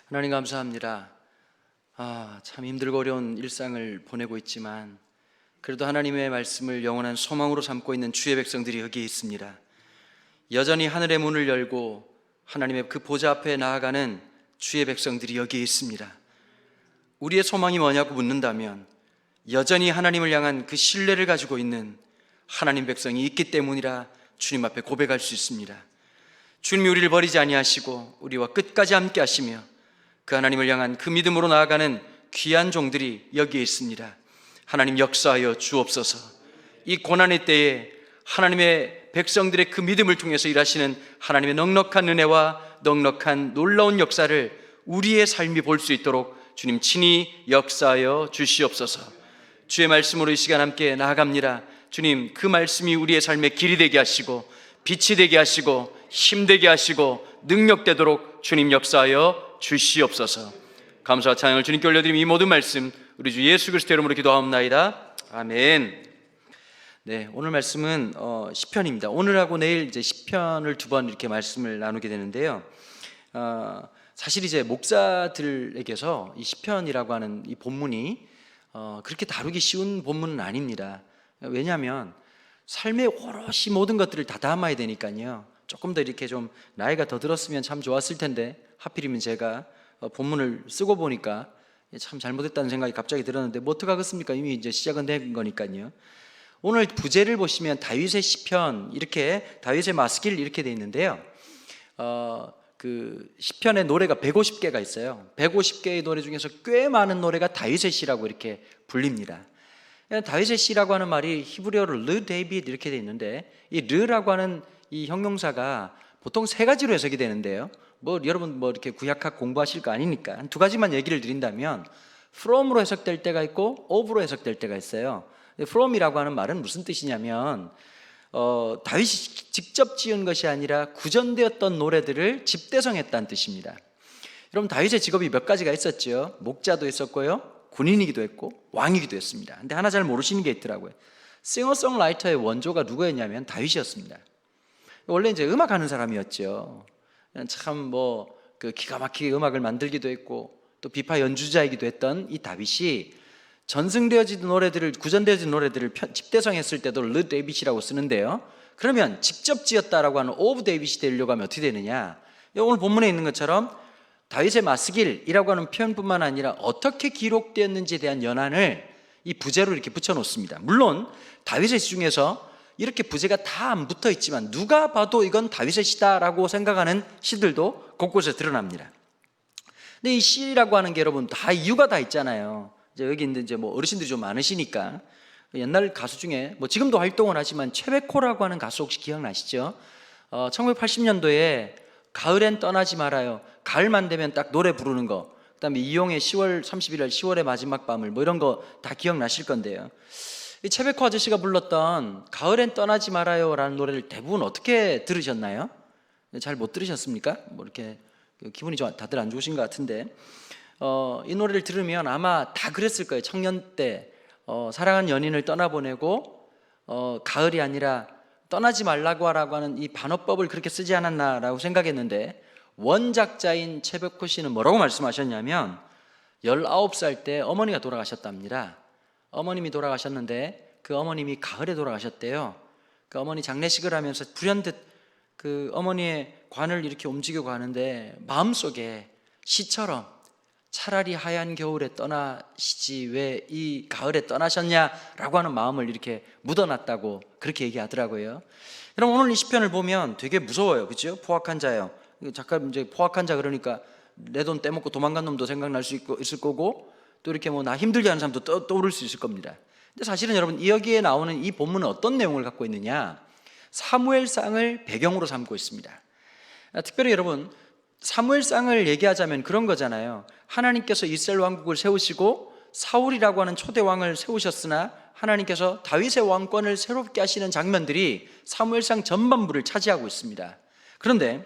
하나님 감사합니다. 참 힘들고 어려운 일상을 보내고 있지만 그래도 하나님의 말씀을 영원한 소망으로 삼고 있는 주의 백성들이 여기에 있습니다. 여전히 하늘의 문을 열고 하나님의 그 보좌 앞에 나아가는 주의 백성들이 여기에 있습니다. 우리의 소망이 뭐냐고 묻는다면 여전히 하나님을 향한 그 신뢰를 가지고 있는 하나님 백성이 있기 때문이라 주님 앞에 고백할 수 있습니다. 주님이 우리를 버리지 아니하시고 우리와 끝까지 함께 하시며 그 하나님을 향한 그 믿음으로 나아가는 귀한 종들이 여기에 있습니다. 하나님 역사하여 주옵소서. 이 고난의 때에 하나님의 백성들의 그 믿음을 통해서 일하시는 하나님의 넉넉한 은혜와 넉넉한 놀라운 역사를 우리의 삶이 볼 수 있도록 주님 친히 역사하여 주시옵소서. 주의 말씀으로 이 시간 함께 나아갑니다. 주님, 그 말씀이 우리의 삶의 길이 되게 하시고 빛이 되게 하시고 힘되게 하시고 능력되도록 주님 역사하여 주시옵소서. 감사와 찬양을 주님께 올려드리며 이 모든 말씀 우리 주 예수 그리스도의 이름으로 기도하옵나이다. 아멘. 네, 오늘 말씀은 시편입니다. 오늘하고 내일 이제 시편을 두 번 이렇게 말씀을 나누게 되는데요. 사실 이제 목사들에게서 이 시편이라고 하는 이 본문이 그렇게 다루기 쉬운 본문은 아닙니다. 왜냐하면 삶의 오롯이 모든 것들을 다 담아야 되니까요. 조금 더 이렇게 좀 나이가 더 들었으면 참 좋았을 텐데 하필이면 제가 본문을 쓰고 보니까 참 잘못했다는 생각이 갑자기 들었는데 뭐 어떡하겠습니까? 이미 이제 시작은 된 거니까요. 오늘 부제를 보시면 다윗의 시편, 이렇게 다윗의 마스길 이렇게 돼 있는데요. 그 시편의 노래가 150개가 있어요. 150개의 노래 중에서 꽤 많은 노래가 다윗의 시라고 이렇게 불립니다. 다윗의 시라고 하는 말이 히브리어로 르 데이빗 이렇게 돼 있는데 이 르라고 하는 이 형용사가 보통 세 가지로 해석이 되는데요. 여러분 이렇게 구약학 공부하실 거 아니니까 한 두 가지만 얘기를 드린다면 from으로 해석될 때가 있고 of로 해석될 때가 있어요. from이라고 하는 말은 무슨 뜻이냐면 다윗이 직접 지은 것이 아니라 구전되었던 노래들을 집대성했다는 뜻입니다. 여러분 다윗의 직업이 몇 가지가 있었죠. 목자도 있었고요, 군인이기도 했고 왕이기도 했습니다. 근데 하나 잘 모르시는 게 있더라고요. 싱어송라이터의 원조가 누구였냐면 다윗이었습니다. 원래 이제 음악하는 사람이었죠. 참 그 기가 막히게 음악을 만들기도 했고 또 비파 연주자이기도 했던 이 다윗이 전승되어진 노래들을, 구전되어진 노래들을 집대성했을 때도 르 데이빗이라고 쓰는데요. 그러면 직접 지었다라고 하는 오브 데이빗이 되려고 하면 어떻게 되느냐? 오늘 본문에 있는 것처럼 다윗의 마스길이라고 하는 표현뿐만 아니라 어떻게 기록되었는지에 대한 연한을 이 부제로 이렇게 붙여놓습니다. 물론 다윗의 시 중에서 이렇게 부제가 다 안 붙어 있지만 누가 봐도 이건 다윗의 시다라고 생각하는 시들도 곳곳에 드러납니다. 근데 이 시라고 하는 게 여러분 다 이유가 다 있잖아요. 이제 여기 있는 이제 어르신들이 좀 많으시니까 옛날 가수 중에 지금도 활동을 하지만 최백호라고 하는 가수 혹시 기억나시죠? 1980년도에 가을엔 떠나지 말아요. 가을만 되면 딱 노래 부르는 거. 그다음에 이용의 10월 31일 10월의 마지막 밤을 이런 거 다 기억나실 건데요. 이 최백호 아저씨가 불렀던 가을엔 떠나지 말아요 라는 노래를 대부분 어떻게 들으셨나요? 잘 못 들으셨습니까? 이렇게 기분이 다들 안 좋으신 것 같은데 이 노래를 들으면 아마 다 그랬을 거예요. 청년 때 사랑한 연인을 떠나보내고 가을이 아니라 떠나지 말라고 하라고 하는 이 반어법을 그렇게 쓰지 않았나라고 생각했는데 원작자인 최백호 씨는 뭐라고 말씀하셨냐면 19살 때 어머니가 돌아가셨답니다. 어머님이 돌아가셨는데 그 어머님이 가을에 돌아가셨대요. 그 어머니 장례식을 하면서 불현듯 그 어머니의 관을 이렇게 움직여 가는데 마음속에 시처럼 차라리 하얀 겨울에 떠나시지 왜 이 가을에 떠나셨냐라고 하는 마음을 이렇게 묻어놨다고 그렇게 얘기하더라고요. 여러분 오늘 이 시편을 보면 되게 무서워요. 그렇죠? 포악한 자예요. 잠깐 이제 포악한 자 그러니까 내 돈 떼먹고 도망간 놈도 생각날 수 있을 거고 또 이렇게 나 힘들게 하는 사람도 떠오를 수 있을 겁니다. 근데 사실은 여러분 여기에 나오는 이 본문은 어떤 내용을 갖고 있느냐? 사무엘상을 배경으로 삼고 있습니다. 특별히 여러분 사무엘상을 얘기하자면 그런 거잖아요. 하나님께서 이스라엘 왕국을 세우시고 사울이라고 하는 초대 왕을 세우셨으나 하나님께서 다윗의 왕권을 새롭게 하시는 장면들이 사무엘상 전반부를 차지하고 있습니다. 그런데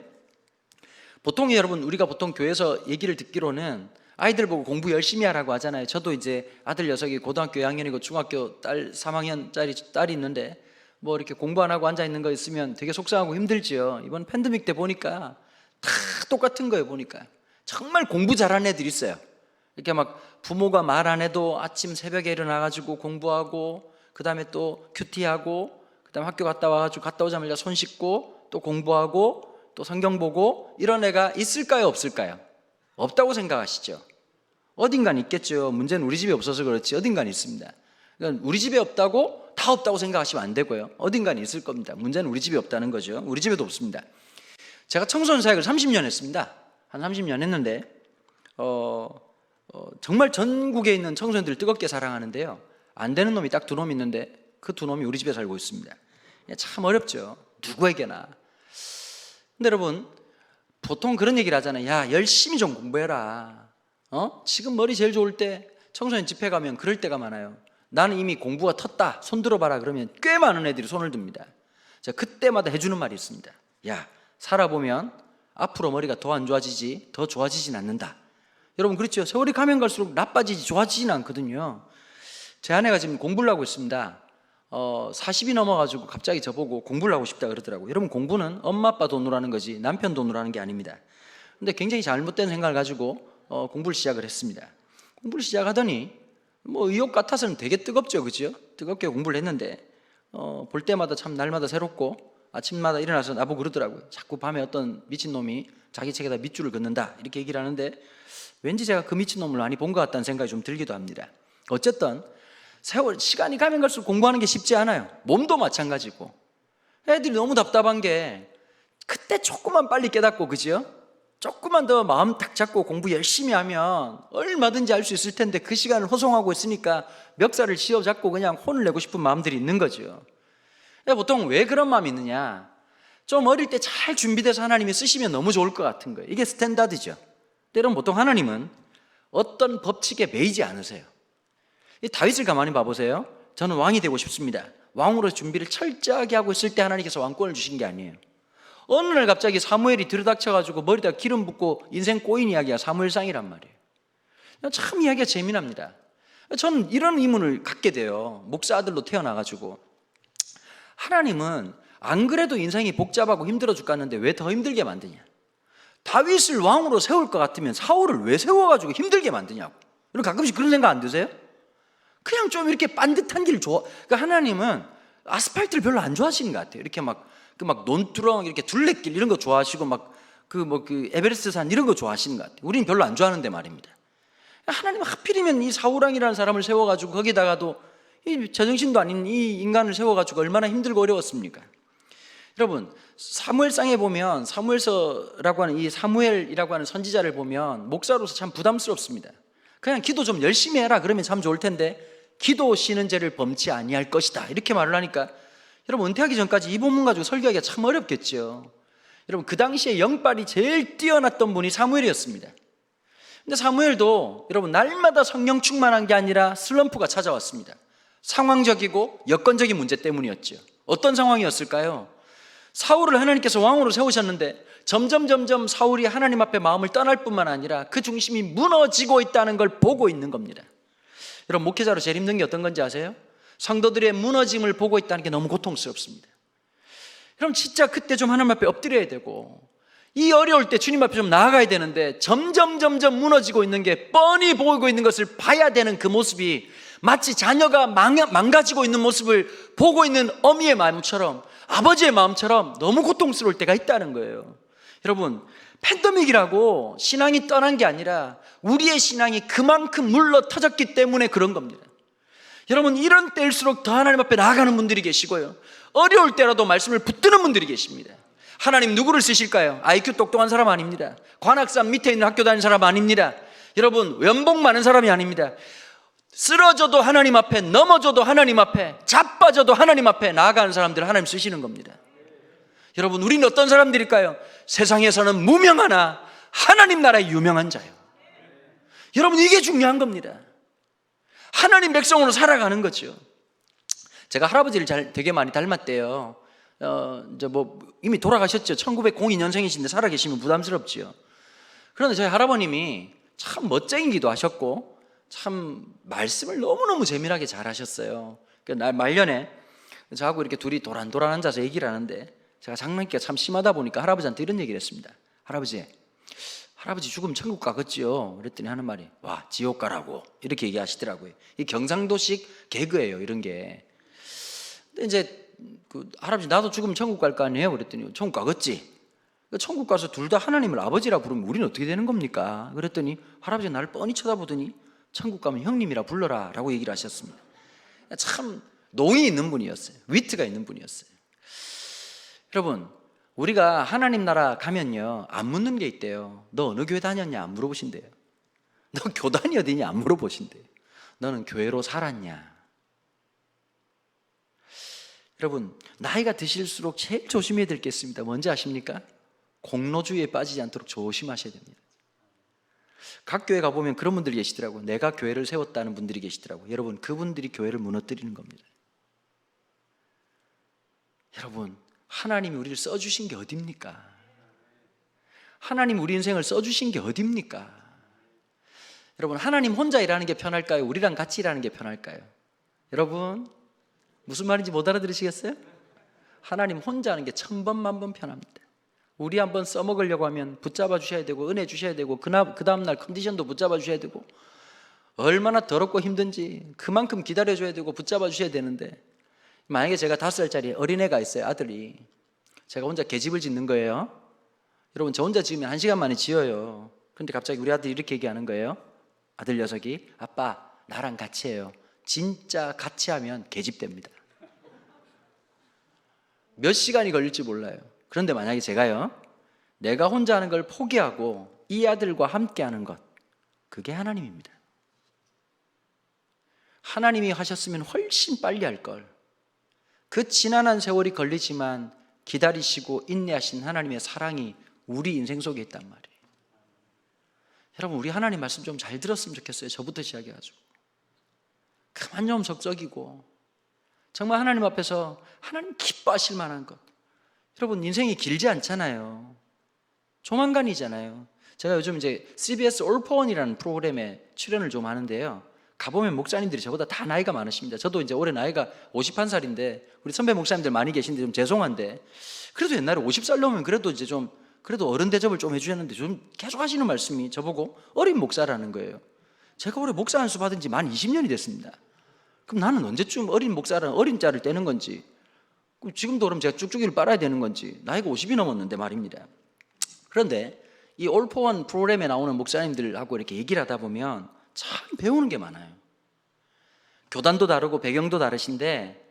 보통 여러분 우리가 보통 교회에서 얘기를 듣기로는 아이들 보고 공부 열심히 하라고 하잖아요. 저도 이제 아들 녀석이 고등학교 2학년이고 중학교 딸 3학년짜리 딸이 있는데 이렇게 공부 안 하고 앉아 있는 거 있으면 되게 속상하고 힘들지요. 이번 팬데믹 때 보니까 다 똑같은 거예요. 보니까 정말 공부 잘하는 애들이 있어요. 이렇게 막 부모가 말 안 해도 아침 새벽에 일어나가지고 공부하고, 그 다음에 또 큐티하고, 그 다음에 학교 갔다 와가지고 갔다 오자마자 손 씻고 또 공부하고 또 성경 보고, 이런 애가 있을까요, 없을까요? 없다고 생각하시죠? 어딘간 있겠죠. 문제는 우리 집에 없어서 그렇지 어딘간 있습니다. 그러니까 우리 집에 없다고 다 없다고 생각하시면 안 되고요. 어딘간 있을 겁니다. 문제는 우리 집에 없다는 거죠. 우리 집에도 없습니다. 제가 청소년 사역을 30년 했습니다. 한 30년 했는데 정말 전국에 있는 청소년들을 뜨겁게 사랑하는데요, 안 되는 놈이 딱 두 놈 있는데 그 두 놈이 우리 집에 살고 있습니다. 참 어렵죠, 누구에게나. 근데 여러분, 보통 그런 얘기를 하잖아요. 야, 열심히 좀 공부해라. 지금 머리 제일 좋을 때 청소년 집회 가면 그럴 때가 많아요. 나는 이미 공부가 텄다, 손 들어봐라 그러면 꽤 많은 애들이 손을 듭니다. 자, 그때마다 해주는 말이 있습니다. 야, 살아보면 앞으로 머리가 더 안 좋아지지 더 좋아지진 않는다. 여러분, 그렇죠? 세월이 가면 갈수록 나빠지지 좋아지진 않거든요. 제 아내가 지금 공부를 하고 있습니다. 40이 넘어가지고 갑자기 저보고 공부를 하고 싶다 그러더라고요. 여러분, 공부는 엄마 아빠 돈으로 하는 거지 남편 돈으로 하는 게 아닙니다. 근데 굉장히 잘못된 생각을 가지고 공부를 시작을 했습니다. 공부를 시작하더니 뭐 의욕 같아서는 되게 뜨겁죠, 그죠? 뜨겁게 공부를 했는데 볼 때마다 참 날마다 새롭고, 아침마다 일어나서 나보고 그러더라고요. 자꾸 밤에 어떤 미친놈이 자기 책에다 밑줄을 긋는다 이렇게 얘기를 하는데, 왠지 제가 그 미친놈을 많이 본 것 같다는 생각이 좀 들기도 합니다. 어쨌든 시간이 가면 갈수록 공부하는 게 쉽지 않아요. 몸도 마찬가지고. 애들이 너무 답답한 게 그때 조금만 빨리 깨닫고, 그죠? 조금만 더 마음 탁 잡고 공부 열심히 하면 얼마든지 할 수 있을 텐데, 그 시간을 허송하고 있으니까 멱살을 쥐어잡고 그냥 혼을 내고 싶은 마음들이 있는 거죠. 보통 왜 그런 마음이 있느냐, 좀 어릴 때 잘 준비돼서 하나님이 쓰시면 너무 좋을 것 같은 거예요. 이게 스탠다드죠. 때론 보통 하나님은 어떤 법칙에 매이지 않으세요. 이 다윗을 가만히 봐보세요. 저는 왕이 되고 싶습니다. 왕으로 준비를 철저하게 하고 있을 때 하나님께서 왕권을 주신 게 아니에요. 어느 날 갑자기 사무엘이 들이닥쳐가지고 머리다 기름 붓고 인생 꼬인 이야기가 사무엘상이란 말이에요. 참 이야기가 재미납니다. 저는 이런 의문을 갖게 돼요. 목사 아들로 태어나가지고, 하나님은 안 그래도 인생이 복잡하고 힘들어 죽겠는데 왜 더 힘들게 만드냐. 다윗을 왕으로 세울 것 같으면 사울을 왜 세워가지고 힘들게 만드냐고. 여러분, 가끔씩 그런 생각 안 드세요? 그냥 좀 이렇게 반듯한 길 좋아. 그러니까 하나님은 아스팔트를 별로 안 좋아하시는 것 같아요. 이렇게 막 논두렁, 이렇게 둘레길 이런 거 좋아하시고, 그 에베레스트 산 이런 거 좋아하시는 것 같아요. 우리는 별로 안 좋아하는데 말입니다. 하나님은 하필이면 이 사울왕이라는 사람을 세워가지고 거기다가도 이 제정신도 아닌 이 인간을 세워가지고 얼마나 힘들고 어려웠습니까? 여러분, 사무엘상에 보면 사무엘서라고 하는 이 사무엘이라고 하는 선지자를 보면 목사로서 참 부담스럽습니다. 그냥 기도 좀 열심히 해라 그러면 참 좋을 텐데, 기도 쉬는 죄를 범치 아니할 것이다 이렇게 말을 하니까, 여러분, 은퇴하기 전까지 이 본문 가지고 설교하기가 참 어렵겠죠. 여러분, 그 당시에 영빨이 제일 뛰어났던 분이 사무엘이었습니다. 근데 사무엘도 여러분, 날마다 성령 충만한 게 아니라 슬럼프가 찾아왔습니다. 상황적이고 여건적인 문제 때문이었죠. 어떤 상황이었을까요? 사울을 하나님께서 왕으로 세우셨는데 점점 사울이 하나님 앞에 마음을 떠날 뿐만 아니라 그 중심이 무너지고 있다는 걸 보고 있는 겁니다. 여러분, 목회자로 제일 힘든 게 어떤 건지 아세요? 성도들의 무너짐을 보고 있다는 게 너무 고통스럽습니다. 그럼 진짜 그때 좀 하나님 앞에 엎드려야 되고, 이 어려울 때 주님 앞에 좀 나아가야 되는데 점점 무너지고 있는 게 뻔히 보이고 있는 것을 봐야 되는 그 모습이 마치 자녀가 망가지고 있는 모습을 보고 있는 어미의 마음처럼, 아버지의 마음처럼 너무 고통스러울 때가 있다는 거예요. 여러분, 팬데믹이라고 신앙이 떠난 게 아니라 우리의 신앙이 그만큼 물러 터졌기 때문에 그런 겁니다. 여러분, 이런 때일수록 더 하나님 앞에 나아가는 분들이 계시고요, 어려울 때라도 말씀을 붙드는 분들이 계십니다. 하나님 누구를 쓰실까요? IQ 똑똑한 사람 아닙니다. 관악산 밑에 있는 학교 다니는 사람 아닙니다. 여러분, 연봉 많은 사람이 아닙니다. 쓰러져도 하나님 앞에, 넘어져도 하나님 앞에, 자빠져도 하나님 앞에 나아가는 사람들을 하나님 쓰시는 겁니다. 여러분, 우리는 어떤 사람들일까요? 세상에서는 무명하나 하나님 나라에 유명한 자요. 여러분, 이게 중요한 겁니다. 하나님 백성으로 살아가는 거죠. 제가 할아버지를 되게 많이 닮았대요. 이미 돌아가셨죠. 1902년생이신데 살아계시면 부담스럽지요. 그런데 저희 할아버님이 참 멋쟁이기도 하셨고, 참 말씀을 너무너무 재미나게 잘 하셨어요. 말년에 저하고 이렇게 둘이 도란도란 앉아서 얘기를 하는데, 제가 장난기가 참 심하다 보니까 할아버지한테 이런 얘기를 했습니다. 할아버지, 할아버지 죽으면 천국 가겠지요. 그랬더니 하는 말이 와 지옥 가라고 이렇게 얘기하시더라고요. 이 경상도식 개그예요 이런 게. 근데 이제 그 할아버지 나도 죽으면 천국 갈 거 아니에요. 그랬더니 천국 가겠지. 천국 가서 둘 다 하나님을 아버지라 부르면 우리는 어떻게 되는 겁니까? 그랬더니 할아버지가 나를 뻔히 쳐다보더니 천국 가면 형님이라 불러라 라고 얘기를 하셨습니다. 참 농이 있는 분이었어요. 위트가 있는 분이었어요. 여러분 우리가 하나님 나라 가면요 안 묻는 게 있대요. 너 어느 교회 다녔냐 안 물어보신대요. 너 교단이 어디냐 안 물어보신대요. 너는 교회로 살았냐. 여러분 나이가 드실수록 제일 조심해야 될 게 있습니다. 뭔지 아십니까? 공로주의에 빠지지 않도록 조심하셔야 됩니다. 각 교회 가보면 그런 분들이 계시더라고요. 내가 교회를 세웠다는 분들이 계시더라고요. 여러분 그분들이 교회를 무너뜨리는 겁니다. 여러분 하나님이 우리를 써주신 게 어딥니까? 하나님 우리 인생을 써주신 게 어딥니까? 여러분 하나님 혼자 일하는 게 편할까요? 우리랑 같이 일하는 게 편할까요? 여러분 무슨 말인지 못 알아들으시겠어요? 하나님 혼자 하는 게 1000번 만번 편합니다. 우리 한번 써먹으려고 하면 붙잡아 주셔야 되고 은혜 주셔야 되고 그 다음날 컨디션도 붙잡아 주셔야 되고 얼마나 더럽고 힘든지 그만큼 기다려줘야 되고 붙잡아 주셔야 되는데 만약에 제가 5살짜리 어린애가 있어요. 아들이. 제가 혼자 계집을 짓는 거예요. 여러분 저 혼자 지으면 1시간 만에 지어요. 그런데 갑자기 우리 아들이 이렇게 얘기하는 거예요. 아들 녀석이 아빠 나랑 같이 해요. 진짜 같이 하면 계집됩니다. 몇 시간이 걸릴지 몰라요. 그런데 만약에 제가요 내가 혼자 하는 걸 포기하고 이 아들과 함께 하는 것 그게 하나님입니다. 하나님이 하셨으면 훨씬 빨리 할걸. 그 지난한 세월이 걸리지만 기다리시고 인내하신 하나님의 사랑이 우리 인생 속에 있단 말이에요. 여러분 우리 하나님 말씀 좀 잘 들었으면 좋겠어요. 저부터 시작해가지고 그만 좀 적적이고 정말 하나님 앞에서 하나님 기뻐하실 만한 것. 여러분 인생이 길지 않잖아요. 조만간이잖아요. 제가 요즘 이제 CBS All for One이라는 프로그램에 출연을 좀 하는데요. 가보면 목사님들이 저보다 다 나이가 많으십니다. 저도 이제 올해 나이가 51살인데 우리 선배 목사님들 많이 계신데 좀 죄송한데 그래도 옛날에 50살 넘으면 그래도 이제 좀 그래도 어른 대접을 좀 해주셨는데 좀 계속 하시는 말씀이 저보고 어린 목사라는 거예요. 제가 올해 목사 안수 받은 지 만 20년이 됐습니다. 그럼 나는 언제쯤 어린 목사라는 어린 자를 떼는 건지 지금도 그럼 제가 쭉쭉이를 빨아야 되는 건지 나이가 50이 넘었는데 말입니다. 그런데 이 All for One 프로그램에 나오는 목사님들하고 이렇게 얘기를 하다 보면 참 배우는 게 많아요. 교단도 다르고 배경도 다르신데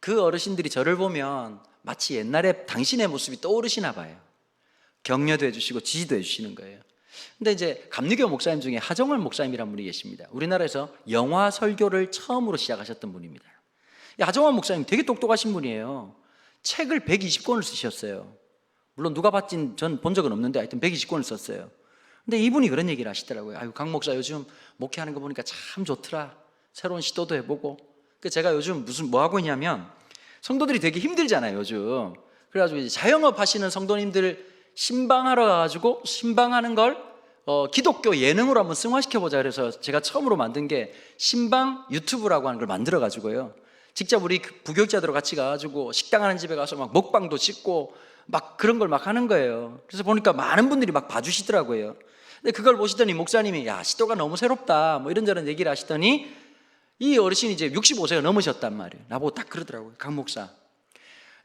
그 어르신들이 저를 보면 마치 옛날에 당신의 모습이 떠오르시나 봐요. 격려도 해주시고 지지도 해주시는 거예요. 근데 이제 감리교 목사님 중에 하정월 목사님이라는 분이 계십니다. 우리나라에서 영화 설교를 처음으로 시작하셨던 분입니다. 이 하정월 목사님 되게 똑똑하신 분이에요. 책을 120권을 쓰셨어요. 물론 누가 봤진 전 본 적은 없는데 하여튼 120권을 썼어요. 근데 이분이 그런 얘기를 하시더라고요. 아유 강 목사 요즘 목회하는 거 보니까 참 좋더라. 새로운 시도도 해보고. 그 제가 요즘 뭐 하고 있냐면 성도들이 되게 힘들잖아요 요즘. 그래가지고 이제 자영업 하시는 성도님들 신방하러 가가지고 신방하는 걸 기독교 예능으로 한번 승화시켜보자 그래서 제가 처음으로 만든 게 신방 유튜브라고 하는 걸 만들어가지고요. 직접 우리 부교육자들과 같이 가가지고 식당 하는 집에 가서 막 먹방도 찍고 막 그런 걸 막 하는 거예요. 그래서 보니까 많은 분들이 막 봐주시더라고요. 근데 그걸 보시더니 목사님이 야 시도가 너무 새롭다 뭐 이런저런 얘기를 하시더니 이 어르신이 이제 65세가 넘으셨단 말이에요. 나보고 딱 그러더라고요. 강 목사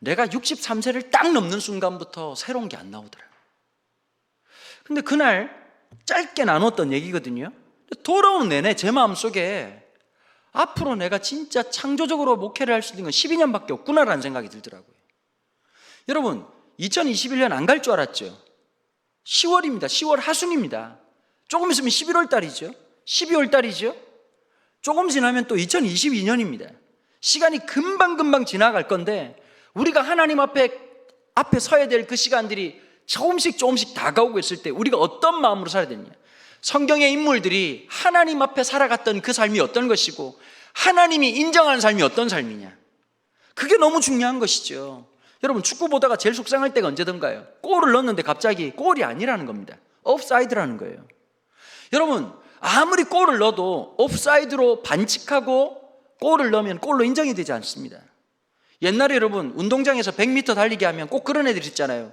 내가 63세를 딱 넘는 순간부터 새로운 게 안 나오더라고요. 근데 그날 짧게 나눴던 얘기거든요. 돌아오는 내내 제 마음속에 앞으로 내가 진짜 창조적으로 목회를 할 수 있는 건 12년밖에 없구나라는 생각이 들더라고요. 여러분 2021년 안 갈 줄 알았죠. 10월입니다. 10월 하순입니다. 조금 있으면 11월 달이죠. 12월 달이죠. 조금 지나면 또 2022년입니다. 시간이 금방금방 지나갈 건데 우리가 하나님 앞에 서야 될 그 시간들이 조금씩 다가오고 있을 때 우리가 어떤 마음으로 살아야 되느냐. 성경의 인물들이 하나님 앞에 살아갔던 그 삶이 어떤 것이고 하나님이 인정하는 삶이 어떤 삶이냐. 그게 너무 중요한 것이죠. 여러분 축구 보다가 제일 속상할 때가 언제든가요? 골을 넣었는데 갑자기 골이 아니라는 겁니다. 옵사이드라는 거예요. 여러분 아무리 골을 넣어도 옵사이드로 반칙하고 골을 넣으면 골로 인정이 되지 않습니다. 옛날에 여러분 운동장에서 100m 달리기 하면 꼭 그런 애들 있잖아요.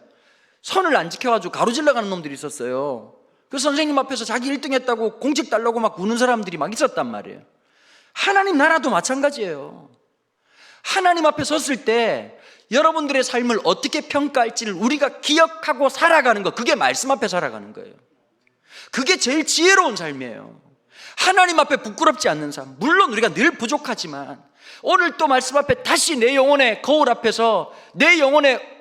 선을 안 지켜가지고 가로질러 가는 놈들이 있었어요. 그 선생님 앞에서 자기 1등 했다고 공직 달라고 막 우는 사람들이 막 있었단 말이에요. 하나님 나라도 마찬가지예요. 하나님 앞에 섰을 때 여러분들의 삶을 어떻게 평가할지를 우리가 기억하고 살아가는 것, 그게 말씀 앞에 살아가는 거예요. 그게 제일 지혜로운 삶이에요. 하나님 앞에 부끄럽지 않는 삶. 물론 우리가 늘 부족하지만 오늘 또 말씀 앞에 다시 내 영혼의 거울 앞에서 내 영혼의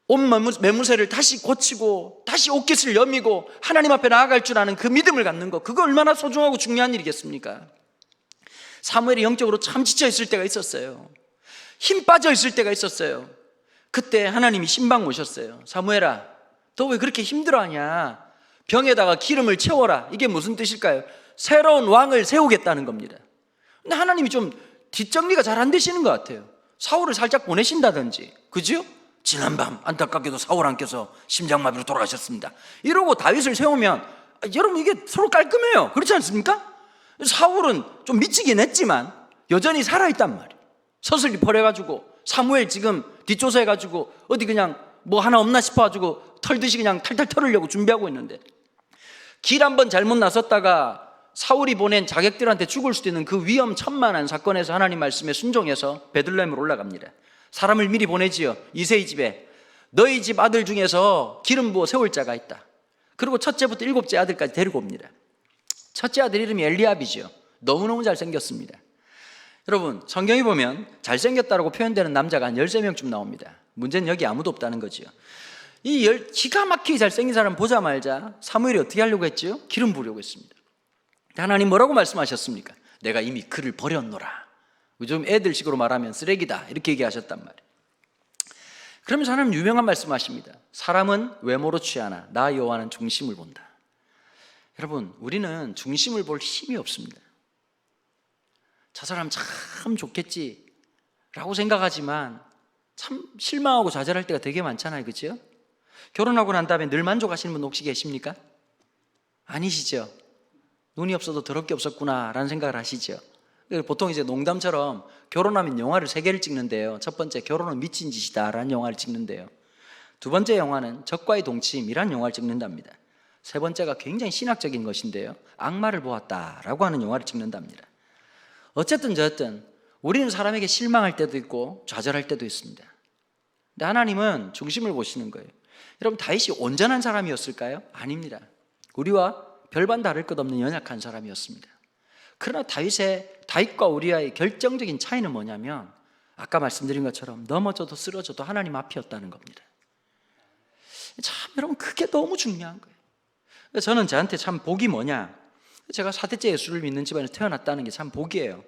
옷 매무새를 다시 고치고 다시 옷깃을 여미고 하나님 앞에 나아갈 줄 아는 그 믿음을 갖는 것, 그거 얼마나 소중하고 중요한 일이겠습니까? 사무엘이 영적으로 참 지쳐 있을 때가 있었어요. 힘 빠져 있을 때가 있었어요. 그때 하나님이 신방 오셨어요. 사무엘아, 너 왜 그렇게 힘들어하냐? 병에다가 기름을 채워라. 이게 무슨 뜻일까요? 새로운 왕을 세우겠다는 겁니다. 근데 하나님이 좀 뒷정리가 잘 안 되시는 것 같아요. 사울을 살짝 보내신다든지, 그죠? 지난밤 안타깝게도 사울왕께서 심장마비로 돌아가셨습니다. 이러고 다윗을 세우면 여러분 이게 서로 깔끔해요. 그렇지 않습니까? 사울은 좀 미치긴 했지만 여전히 살아있단 말이에요. 서슬리 버려가지고 사무엘 지금 뒷조사해가지고 어디 그냥 뭐 하나 없나 싶어가지고 털듯이 그냥 탈탈 털으려고 준비하고 있는데, 길 한번 잘못 나섰다가 사울이 보낸 자객들한테 죽을 수도 있는 그 위험천만한 사건에서 하나님 말씀에 순종해서 베들레헴으로 올라갑니다. 사람을 미리 보내지요. 이새의 집에 너희 집 아들 중에서 기름 부어 세울 자가 있다. 그리고 첫째부터 7째 아들까지 데리고 옵니다. 첫째 아들 이름이 엘리압이죠. 너무너무 잘생겼습니다. 여러분, 성경에 보면 잘생겼다고 표현되는 남자가 한 13명쯤 나옵니다. 문제는 여기 아무도 없다는 거죠. 기가 막히게 잘생긴 사람 보자마자 사무엘이 어떻게 하려고 했죠? 기름 부으려고 했습니다. 하나님 뭐라고 말씀하셨습니까? 내가 이미 그를 버렸노라. 요즘 애들식으로 말하면 쓰레기다, 이렇게 얘기하셨단 말이에요. 그러면서 하나님 유명한 말씀하십니다. 사람은 외모로 취하나 나 여호와는 중심을 본다. 여러분, 우리는 중심을 볼 힘이 없습니다. 저 사람 참 좋겠지 라고 생각하지만 참 실망하고 좌절할 때가 되게 많잖아요. 그렇죠? 결혼하고 난 다음에 늘 만족하시는 분 혹시 계십니까? 아니시죠? 눈이 없어도 더럽게 없었구나 라는 생각을 하시죠. 보통 이제 농담처럼 결혼하면 영화를 3개를 찍는데요. 첫 번째, 결혼은 미친 짓이다 라는 영화를 찍는데요. 두 번째 영화는 적과의 동침이라는 영화를 찍는답니다. 세 번째가 굉장히 신학적인 것인데요, 악마를 보았다라고 하는 영화를 찍는답니다. 어쨌든 저쨌든 우리는 사람에게 실망할 때도 있고 좌절할 때도 있습니다. 근데 하나님은 중심을 보시는 거예요. 여러분, 다윗이 온전한 사람이었을까요? 아닙니다. 우리와 별반 다를 것 없는 연약한 사람이었습니다. 그러나 다윗과 우리와의 결정적인 차이는 뭐냐면 아까 말씀드린 것처럼 넘어져도 쓰러져도 하나님 앞이었다는 겁니다. 참 여러분, 그게 너무 중요한 거예요. 저는 저한테 참 복이 뭐냐, 제가 4대째 예수를 믿는 집안에 태어났다는 게 참 복이에요.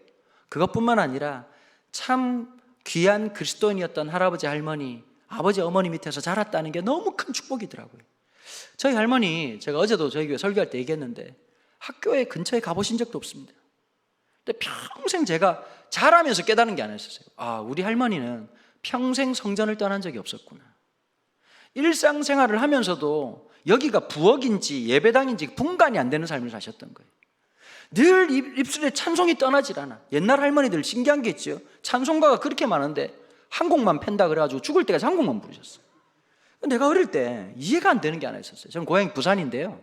그것뿐만 아니라 참 귀한 그리스도인이었던 할아버지 할머니, 아버지 어머니 밑에서 자랐다는 게 너무 큰 축복이더라고요. 저희 할머니, 제가 어제도 저희 교회 설교할 때 얘기했는데 학교에 근처에 가보신 적도 없습니다. 근데 평생 제가 자라면서 깨달은 게 하나 있었어요. 아, 우리 할머니는 평생 성전을 떠난 적이 없었구나. 일상생활을 하면서도 여기가 부엌인지 예배당인지 분간이 안 되는 삶을 사셨던 거예요. 늘 입술에 찬송이 떠나질 않아. 옛날 할머니들 신기한 게 있죠. 찬송가가 그렇게 많은데 한 곡만 팬다 그래가지고 죽을 때까지 한 곡만 부르셨어요. 내가 어릴 때 이해가 안 되는 게 하나 있었어요. 저는 고향이 부산인데요,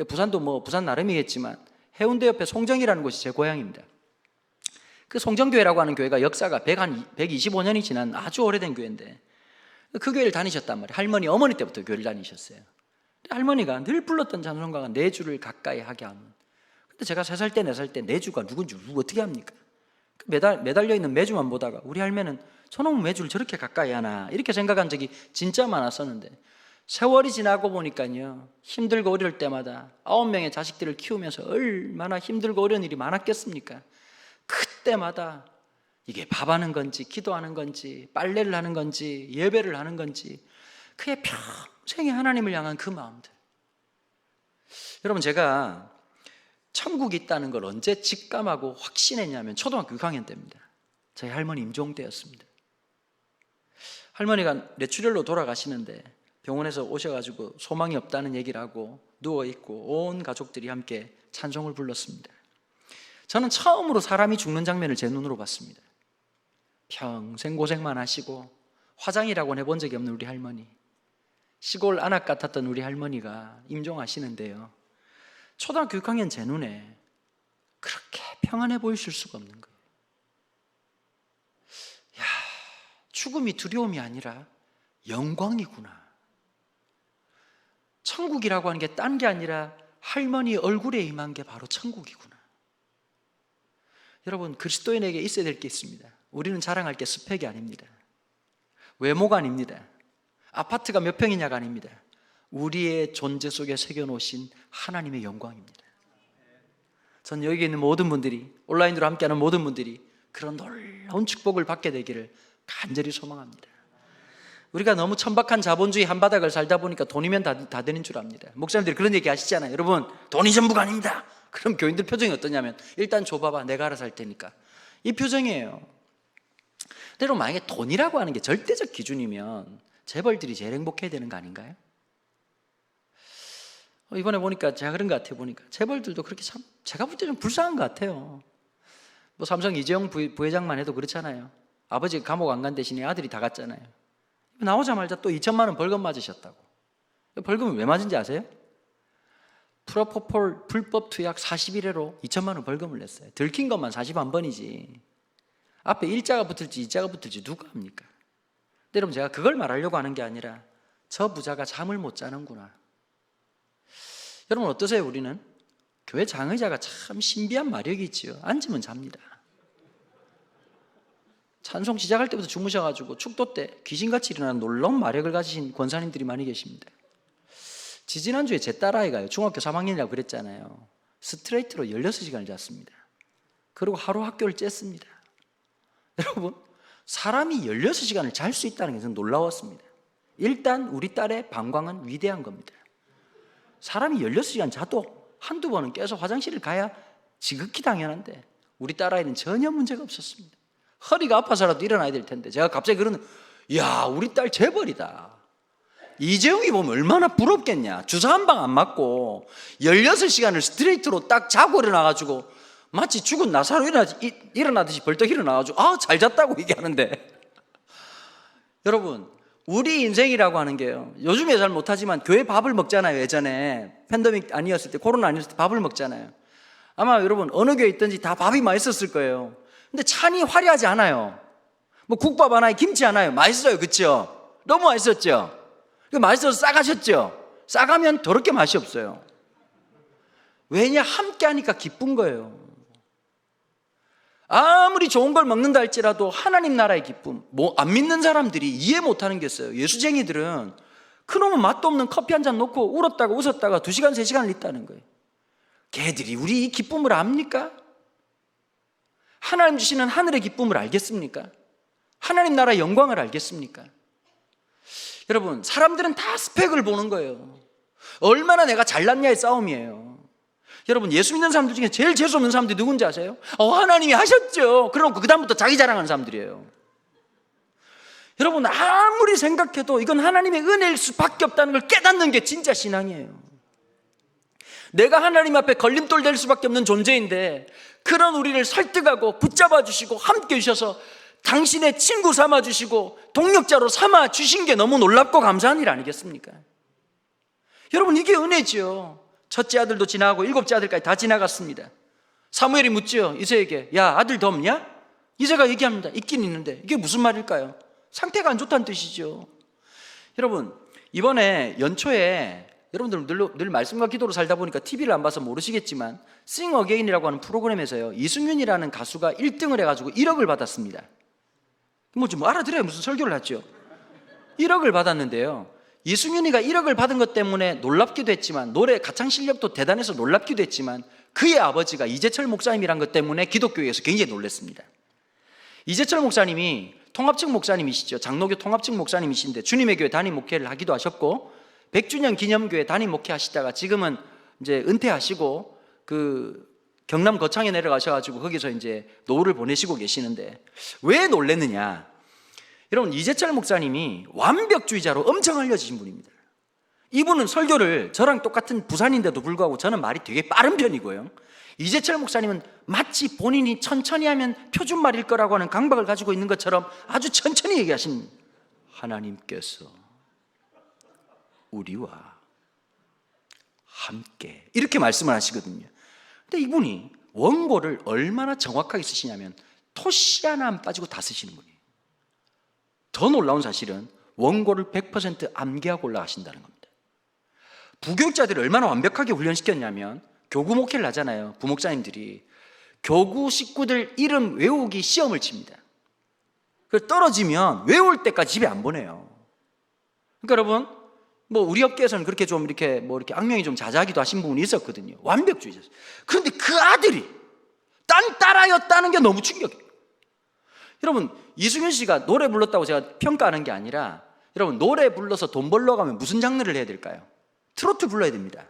부산도 뭐 부산 나름이겠지만 해운대 옆에 송정이라는 곳이 제 고향입니다. 그 송정교회라고 하는 교회가 역사가 125년이 지난 아주 오래된 교회인데 그 교회를 다니셨단 말이에요. 할머니, 어머니 때부터 교회를 다니셨어요. 할머니가 늘 불렀던 찬송가가 내 주를 가까이 하게 하면. 근데 제가 3살 때 4살 때 내 주가 누군지 어떻게 합니까? 매달려 있는 매주만 보다가 우리 할매는 저놈 매주를 저렇게 가까이 하나, 이렇게 생각한 적이 진짜 많았었는데 세월이 지나고 보니까요, 힘들고 어려울 때마다 9명의 자식들을 키우면서 얼마나 힘들고 어려운 일이 많았겠습니까? 그때마다 이게 밥하는 건지 기도하는 건지 빨래를 하는 건지 예배를 하는 건지 그의 평생에 하나님을 향한 그 마음들. 여러분, 제가 천국이 있다는 걸 언제 직감하고 확신했냐면 초등학교 6학년 때입니다. 저희 할머니 임종 때였습니다. 할머니가 뇌출혈로 돌아가시는데 병원에서 오셔가지고 소망이 없다는 얘기를 하고 누워있고 온 가족들이 함께 찬송을 불렀습니다. 저는 처음으로 사람이 죽는 장면을 제 눈으로 봤습니다. 평생 고생만 하시고 화장이라고는 해본 적이 없는 우리 할머니, 시골 안악 같았던 우리 할머니가 임종하시는데요, 초등학교 6학년 제 눈에 그렇게 평안해 보이실 수가 없는 거예요. 야, 죽음이 두려움이 아니라 영광이구나. 천국이라고 하는 게 딴 게 아니라 할머니 얼굴에 임한 게 바로 천국이구나. 여러분, 그리스도인에게 있어야 될 게 있습니다. 우리는 자랑할 게 스펙이 아닙니다. 외모가 아닙니다. 아파트가 몇 평이냐가 아닙니다. 우리의 존재 속에 새겨놓으신 하나님의 영광입니다. 전 여기 있는 모든 분들이, 온라인으로 함께하는 모든 분들이 그런 놀라운 축복을 받게 되기를 간절히 소망합니다. 우리가 너무 천박한 자본주의 한바닥을 살다 보니까 돈이면 다 되는 줄 압니다. 목사님들이 그런 얘기 하시잖아요. 여러분, 돈이 전부가 아닙니다. 그럼 교인들 표정이 어떠냐면, 일단 줘봐봐, 내가 알아서 할 테니까. 이 표정이에요. 근데 여러분, 만약에 돈이라고 하는 게 절대적 기준이면 재벌들이 제일 행복해야 되는 거 아닌가요? 이번에 보니까 제가 그런 것 같아요. 보니까 재벌들도 그렇게 참, 제가 볼 때 좀 불쌍한 것 같아요. 뭐 삼성 이재용 부회장만 해도 그렇잖아요. 아버지가 감옥 안 간 대신에 아들이 다 갔잖아요. 나오자마자 또 2천만 원 벌금 맞으셨다고. 벌금을 왜 맞은지 아세요? 프로포폴 불법 투약 41회로 2천만 원 벌금을 냈어요. 들킨 것만 41번이지. 앞에 1자가 붙을지 2자가 붙을지 누가 합니까? 근데 여러분, 제가 그걸 말하려고 하는 게 아니라 저 부자가 잠을 못 자는구나. 여러분 어떠세요? 우리는 교회 장의자가 참 신비한 마력이 있지요. 앉으면 잡니다. 찬송 시작할 때부터 주무셔가지고 축도 때 귀신같이 일어나는 놀라운 마력을 가지신 권사님들이 많이 계십니다. 지지난주에 제 딸아이가요, 중학교 3학년이라고 그랬잖아요. 스트레이트로 16시간을 잤습니다. 그리고 하루 학교를 쬐습니다. 여러분, 사람이 16시간을 잘 수 있다는 게 저는 놀라웠습니다. 일단 우리 딸의 방광은 위대한 겁니다. 사람이 16시간 자도 한두 번은 깨서 화장실을 가야 지극히 당연한데 우리 딸아이는 전혀 문제가 없었습니다. 허리가 아파서라도 일어나야 될 텐데 제가 갑자기 그러는, 야, 우리 딸 재벌이다. 이재용이 보면 얼마나 부럽겠냐. 주사 한 방 안 맞고 16시간을 스트레이트로 딱 자고 일어나가지고 마치 죽은 나사로 일어나듯이 벌떡 일어나가지고 잘 잤다고 얘기하는데 여러분, 우리 인생이라고 하는 게요, 요즘에 잘 못하지만 교회 밥을 먹잖아요. 예전에 팬데믹 아니었을 때, 코로나 아니었을 때 밥을 먹잖아요. 아마 여러분 어느 교회 있든지 다 밥이 맛있었을 거예요. 근데 찬이 화려하지 않아요. 뭐 국밥 하나에 김치 하나요. 맛있어요. 그렇죠? 너무 맛있었죠? 맛있어서 싸가셨죠? 싸가면 더럽게 맛이 없어요. 왜냐? 함께 하니까 기쁜 거예요. 아무리 좋은 걸 먹는다 할지라도 하나님 나라의 기쁨, 안 믿는 사람들이 이해 못하는 게 있어요. 예수쟁이들은 그놈은 맛도 없는 커피 한 잔 놓고 울었다가 웃었다가 2시간 3시간을 있다는 거예요. 걔들이 우리 이 기쁨을 압니까? 하나님 주시는 하늘의 기쁨을 알겠습니까? 하나님 나라의 영광을 알겠습니까? 여러분, 사람들은 다 스펙을 보는 거예요. 얼마나 내가 잘났냐의 싸움이에요. 여러분, 예수 믿는 사람들 중에 제일 재수없는 사람들이 누군지 아세요? 하나님이 하셨죠. 그러고 그 다음부터 자기 자랑하는 사람들이에요. 여러분, 아무리 생각해도 이건 하나님의 은혜일 수밖에 없다는 걸 깨닫는 게 진짜 신앙이에요. 내가 하나님 앞에 걸림돌 될 수밖에 없는 존재인데 그런 우리를 설득하고 붙잡아 주시고 함께 해주셔서 당신의 친구 삼아 주시고 동력자로 삼아 주신 게 너무 놀랍고 감사한 일 아니겠습니까? 여러분, 이게 은혜죠. 첫째 아들도 지나가고 7째 아들까지 다 지나갔습니다. 사무엘이 묻죠, 이새에게. 야, 아들 더 없냐? 이새가 얘기합니다. 있긴 있는데. 이게 무슨 말일까요? 상태가 안 좋다는 뜻이죠. 여러분, 이번에 연초에 여러분들 늘 말씀과 기도로 살다 보니까 TV를 안 봐서 모르시겠지만 Sing Again이라고 하는 프로그램에서요, 이승윤이라는 가수가 1등을 해가지고 1억을 받았습니다. 좀 알아들어야 무슨 설교를 하죠. 1억을 받았는데요, 이승윤이가 1억을 받은 것 때문에 놀랍기도 했지만, 노래 가창 실력도 대단해서 놀랍기도 했지만, 그의 아버지가 이재철 목사님이란 것 때문에 기독교에서 굉장히 놀랐습니다. 이재철 목사님이 통합측 목사님이시죠. 장로교 통합측 목사님이신데 주님의 교회 담임 목회를 하기도 하셨고 100주년 기념교회 담임 목회하시다가 지금은 이제 은퇴하시고 그 경남 거창에 내려가셔가지고 거기서 이제 노후를 보내시고 계시는데, 왜 놀랐느냐? 여러분, 이재철 목사님이 완벽주의자로 엄청 알려지신 분입니다. 이분은 설교를 저랑 똑같은 부산인데도 불구하고 저는 말이 되게 빠른 편이고요, 이재철 목사님은 마치 본인이 천천히 하면 표준말일 거라고 하는 강박을 가지고 있는 것처럼 아주 천천히 얘기하신, 하나님께서 우리와 함께 이렇게 말씀을 하시거든요. 근데 이분이 원고를 얼마나 정확하게 쓰시냐면 토시 하나 안 빠지고 다 쓰시는 분이에요. 더 놀라운 사실은 원고를 100% 암기하고 올라가신다는 겁니다. 부교육자들이 얼마나 완벽하게 훈련시켰냐면 교구 목회를 하잖아요. 부목사님들이 교구 식구들 이름 외우기 시험을 칩니다. 떨어지면 외울 때까지 집에 안 보내요. 그러니까 여러분, 우리 업계에서는 그렇게 좀 이렇게 악명이 좀 자자하기도 하신 부분이 있었거든요. 완벽주의자였어요. 그런데 그 아들이 딴 딸아였다는 게 너무 충격이에요. 여러분, 이승윤 씨가 노래 불렀다고 제가 평가하는 게 아니라, 여러분, 노래 불러서 돈 벌러 가면 무슨 장르를 해야 될까요? 트로트 불러야 됩니다.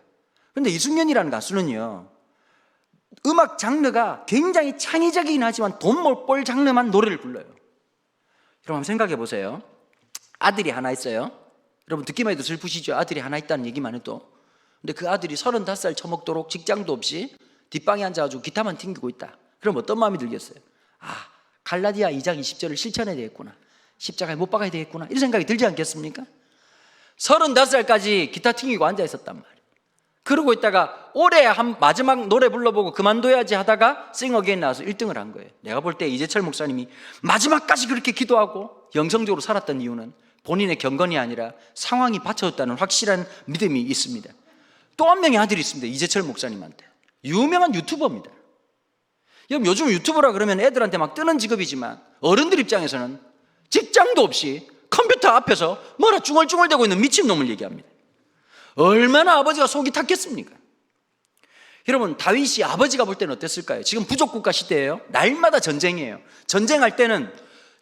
그런데 이승윤이라는 가수는요, 음악 장르가 굉장히 창의적이긴 하지만 돈 못 벌 장르만 노래를 불러요. 여러분 한번 생각해 보세요. 아들이 하나 있어요. 여러분 듣기만 해도 슬프시죠? 아들이 하나 있다는 얘기만 해도. 근데 그 아들이 35살 처먹도록 직장도 없이 뒷방에 앉아가지고 기타만 튕기고 있다. 그럼 어떤 마음이 들겠어요? 갈라디아 2장 20절을 실천해야 되겠구나, 십자가에 못 박아야 되겠구나, 이런 생각이 들지 않겠습니까? 35살까지 기타 튕기고 앉아 있었단 말이에요. 그러고 있다가 올해 한 마지막 노래 불러보고 그만둬야지 하다가 Sing Again 나와서 1등을 한 거예요. 내가 볼 때 이재철 목사님이 마지막까지 그렇게 기도하고 영성적으로 살았던 이유는 본인의 경건이 아니라 상황이 받쳐졌다는 확실한 믿음이 있습니다. 또 한 명의 아들이 있습니다. 이재철 목사님한테. 유명한 유튜버입니다. 여러분 요즘 유튜버라 그러면 애들한테 막 뜨는 직업이지만 어른들 입장에서는 직장도 없이 컴퓨터 앞에서 뭐라 쭝얼쭝얼대고 있는 미친놈을 얘기합니다. 얼마나 아버지가 속이 탔겠습니까? 여러분 다윗이 아버지가 볼 때는 어땠을까요? 지금 부족국가 시대예요. 날마다 전쟁이에요. 전쟁할 때는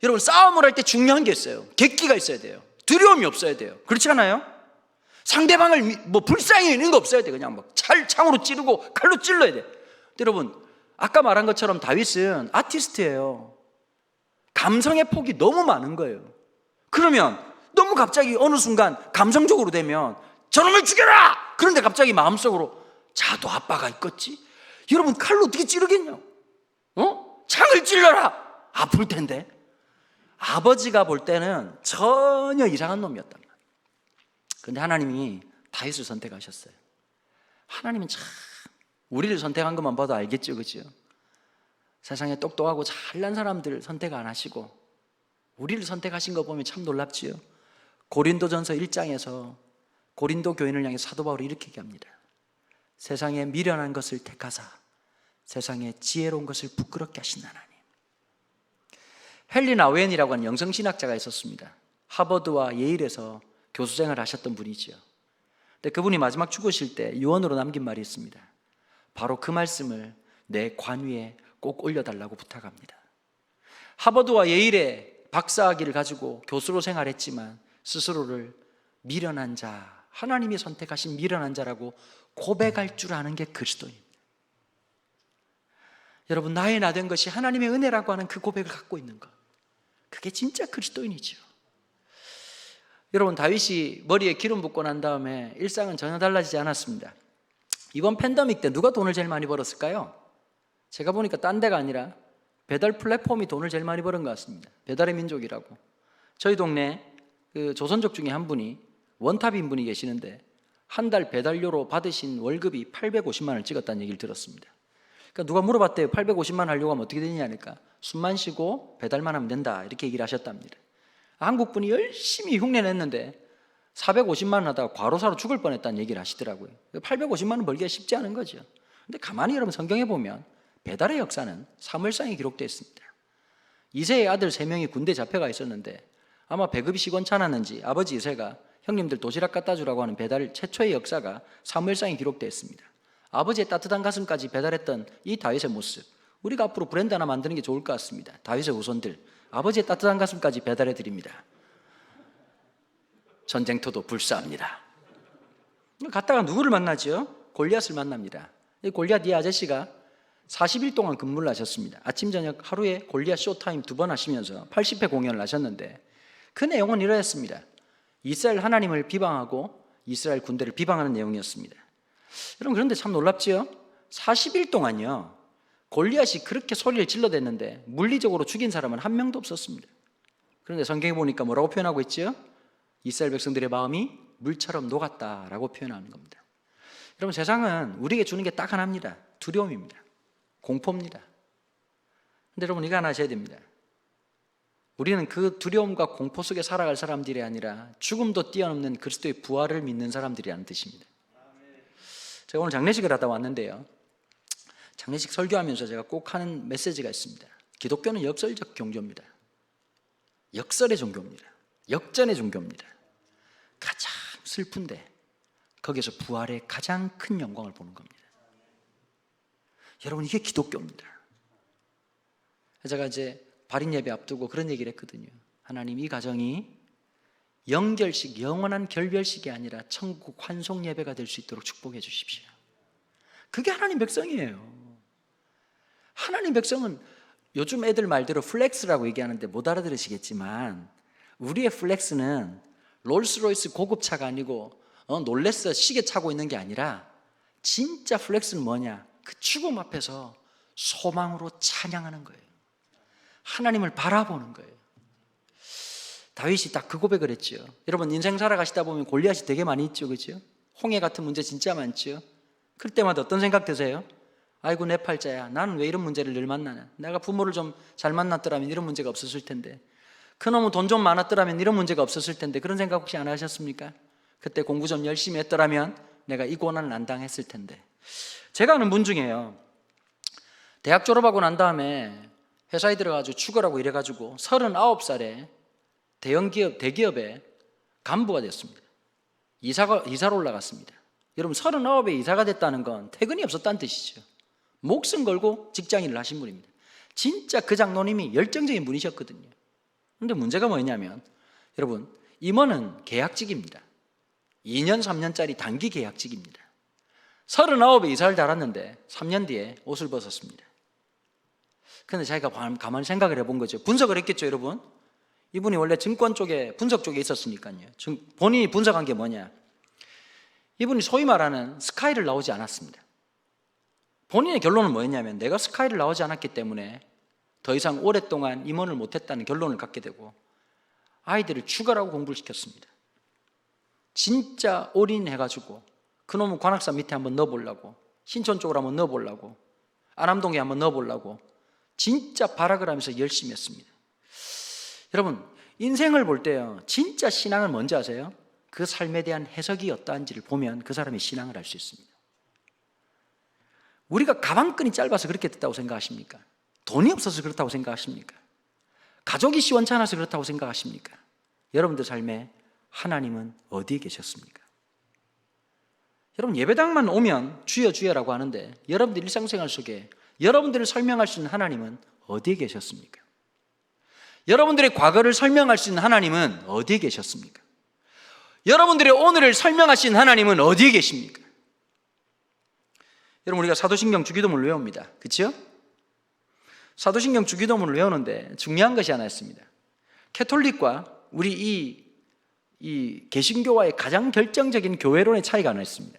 여러분 싸움을 할 때 중요한 게 있어요. 객기가 있어야 돼요. 두려움이 없어야 돼요. 그렇지 않아요? 상대방을 불쌍히 있는 거 없어야 돼. 그냥 창으로 찌르고 칼로 찔러야 돼. 여러분 아까 말한 것처럼 다윗은 아티스트예요. 감성의 폭이 너무 많은 거예요. 그러면 너무 갑자기 어느 순간 감성적으로 되면 저놈을 죽여라! 그런데 갑자기 마음속으로 자도 아빠가 있겠지? 여러분 칼로 어떻게 찌르겠냐? 창을 찔러라! 아플 텐데. 아버지가 볼 때는 전혀 이상한 놈이었단 말이에요. 그런데 하나님이 다윗을 선택하셨어요. 하나님은 참 우리를 선택한 것만 봐도 알겠죠, 그죠? 세상에 똑똑하고 잘난 사람들 선택 안 하시고 우리를 선택하신 거 보면 참 놀랍지요. 고린도전서 1장에서 고린도 교인을 향해 사도 바울이 이렇게 얘기합니다. 세상에 미련한 것을 택하사 세상에 지혜로운 것을 부끄럽게 하신 하나님. 헨리 나우엔이라고 하는 영성신학자가 있었습니다. 하버드와 예일에서 교수생활을 하셨던 분이죠. 근데 그분이 마지막 죽으실 때 유언으로 남긴 말이 있습니다. 바로 그 말씀을 내 관 위에 꼭 올려달라고 부탁합니다. 하버드와 예일의 박사학위를 가지고 교수로 생활했지만 스스로를 미련한 자, 하나님이 선택하신 미련한 자라고 고백할 줄 아는 게 그리스도입니다. 여러분 나의 나 된 것이 하나님의 은혜라고 하는 그 고백을 갖고 있는 것, 그게 진짜 그리스도인이죠. 여러분 다윗이 머리에 기름 붓고 난 다음에 일상은 전혀 달라지지 않았습니다. 이번 팬데믹 때 누가 돈을 제일 많이 벌었을까요? 제가 보니까 딴 데가 아니라 배달 플랫폼이 돈을 제일 많이 버는 것 같습니다. 배달의 민족이라고. 저희 동네 그 조선족 중에 한 분이 원탑인 분이 계시는데 한 달 배달료로 받으신 월급이 850만 원을 찍었다는 얘기를 들었습니다. 그러니까 누가 물어봤대요. 850만 원 하려고 하면 어떻게 되냐 하니까 숨만 쉬고 배달만 하면 된다 이렇게 얘기를 하셨답니다. 한국 분이 열심히 흉내냈는데 450만 원 하다가 과로사로 죽을 뻔했다는 얘기를 하시더라고요. 850만 원 벌기가 쉽지 않은 거죠. 근데 가만히 여러분 성경에 보면 배달의 역사는 사무엘상에 기록되어 있습니다. 이새의 아들 3명이 군대 잡혀가 있었는데 아마 배급이 시원찮았는지 아버지 이새가 형님들 도시락 갖다 주라고 하는 배달 최초의 역사가 사무엘상에 기록되어 있습니다. 아버지의 따뜻한 가슴까지 배달했던 이 다윗의 모습, 우리가 앞으로 브랜드 하나 만드는 게 좋을 것 같습니다. 다윗의 후손들, 아버지의 따뜻한 가슴까지 배달해 드립니다. 전쟁터도 불사합니다. 갔다가 누구를 만나죠? 골리앗을 만납니다. 이 골리앗 이 아저씨가 40일 동안 근무를 하셨습니다. 아침 저녁 하루에 골리앗 쇼타임 2번 하시면서 80회 공연을 하셨는데 그 내용은 이러했습니다. 이스라엘 하나님을 비방하고 이스라엘 군대를 비방하는 내용이었습니다. 여러분 그런데 참 놀랍지요? 40일 동안요 골리앗이 그렇게 소리를 질러댔는데 물리적으로 죽인 사람은 한 명도 없었습니다. 그런데 성경에 보니까 뭐라고 표현하고 있죠? 이스라엘 백성들의 마음이 물처럼 녹았다라고 표현하는 겁니다. 여러분, 세상은 우리에게 주는 게 딱 하나입니다. 두려움입니다. 공포입니다. 근데 여러분, 이거 하나 아셔야 됩니다. 우리는 그 두려움과 공포 속에 살아갈 사람들이 아니라 죽음도 뛰어넘는 그리스도의 부활을 믿는 사람들이라는 뜻입니다. 제가 오늘 장례식을 하다 왔는데요, 장례식 설교하면서 제가 꼭 하는 메시지가 있습니다. 기독교는 역설적 종교입니다. 역설의 종교입니다. 역전의 종교입니다. 가장 슬픈데 거기서 부활의 가장 큰 영광을 보는 겁니다. 여러분, 이게 기독교입니다. 제가 이제 발인 예배 앞두고 그런 얘기를 했거든요. 하나님, 이 가정이 영결식, 영원한 결별식이 아니라 천국 환송 예배가 될 수 있도록 축복해 주십시오. 그게 하나님 백성이에요. 하나님 백성은 요즘 애들 말대로 플렉스라고 얘기하는데 못 알아들으시겠지만, 우리의 플렉스는 롤스로이스 고급차가 아니고 놀래서 시계 차고 있는 게 아니라, 진짜 플렉스는 뭐냐? 그 죽음 앞에서 소망으로 찬양하는 거예요. 하나님을 바라보는 거예요. 다윗이 딱 그 고백을 했죠. 여러분, 인생 살아가시다 보면 골리앗이 되게 많이 있죠, 그렇죠? 홍해 같은 문제 진짜 많죠. 그럴 때마다 어떤 생각 드세요? 아이고, 내 팔자야, 나는 왜 이런 문제를 늘 만나냐? 내가 부모를 좀 잘 만났더라면 이런 문제가 없었을 텐데, 그놈은 돈 좀 많았더라면 이런 문제가 없었을 텐데, 그런 생각 혹시 안 하셨습니까? 그때 공부 좀 열심히 했더라면 내가 이 고난을 안 당했을 텐데. 제가 아는 분 중에요, 대학 졸업하고 난 다음에 회사에 들어가지고 죽으라고 이래가지고 39살에 대기업의 간부가 됐습니다. 이사로 올라갔습니다. 여러분, 39에 이사가 됐다는 건 퇴근이 없었다는 뜻이죠. 목숨 걸고 직장인을 하신 분입니다. 진짜 그 장로님이 열정적인 분이셨거든요. 그런데 문제가 뭐냐면, 여러분, 임원은 계약직입니다. 2년 3년짜리 단기 계약직입니다. 39에 이사를 달았는데 3년 뒤에 옷을 벗었습니다. 그런데 자기가 가만히 생각을 해본 거죠. 분석을 했겠죠, 여러분. 이분이 원래 증권 쪽에, 분석 쪽에 있었으니까요. 본인이 분석한 게 뭐냐? 이분이 소위 말하는 스카이를 나오지 않았습니다. 본인의 결론은 뭐였냐면, 내가 스카이를 나오지 않았기 때문에 더 이상 오랫동안 임원을 못했다는 결론을 갖게 되고, 아이들을 죽어라고 공부를 시켰습니다. 진짜 올인해가지고 그놈은 관악산 밑에 한번 넣어보려고, 신촌 쪽으로 한번 넣어보려고, 안암동에 한번 넣어보려고 진짜 발악을 하면서 열심히 했습니다. 여러분, 인생을 볼 때요, 진짜 신앙은 뭔지 아세요? 그 삶에 대한 해석이 어떠한지를 보면 그 사람의 신앙을 알 수 있습니다. 우리가 가방끈이 짧아서 그렇게 됐다고 생각하십니까? 돈이 없어서 그렇다고 생각하십니까? 가족이 시원찮아서 그렇다고 생각하십니까? 여러분들 삶에 하나님은 어디에 계셨습니까? 여러분, 예배당만 오면 주여 주여라고 하는데, 여러분들 일상생활 속에 여러분들을 설명할 수 있는 하나님은 어디에 계셨습니까? 여러분들의 과거를 설명할 수 있는 하나님은 어디에 계셨습니까? 여러분들의 오늘을 설명하신 하나님은 어디에 계십니까? 여러분, 우리가 사도신경 주기도문을 외웁니다. 그렇죠? 사도신경 주기도문을 외우는데 중요한 것이 하나 있습니다. 캐톨릭과 우리 이 개신교와의 가장 결정적인 교회론의 차이가 하나 있습니다.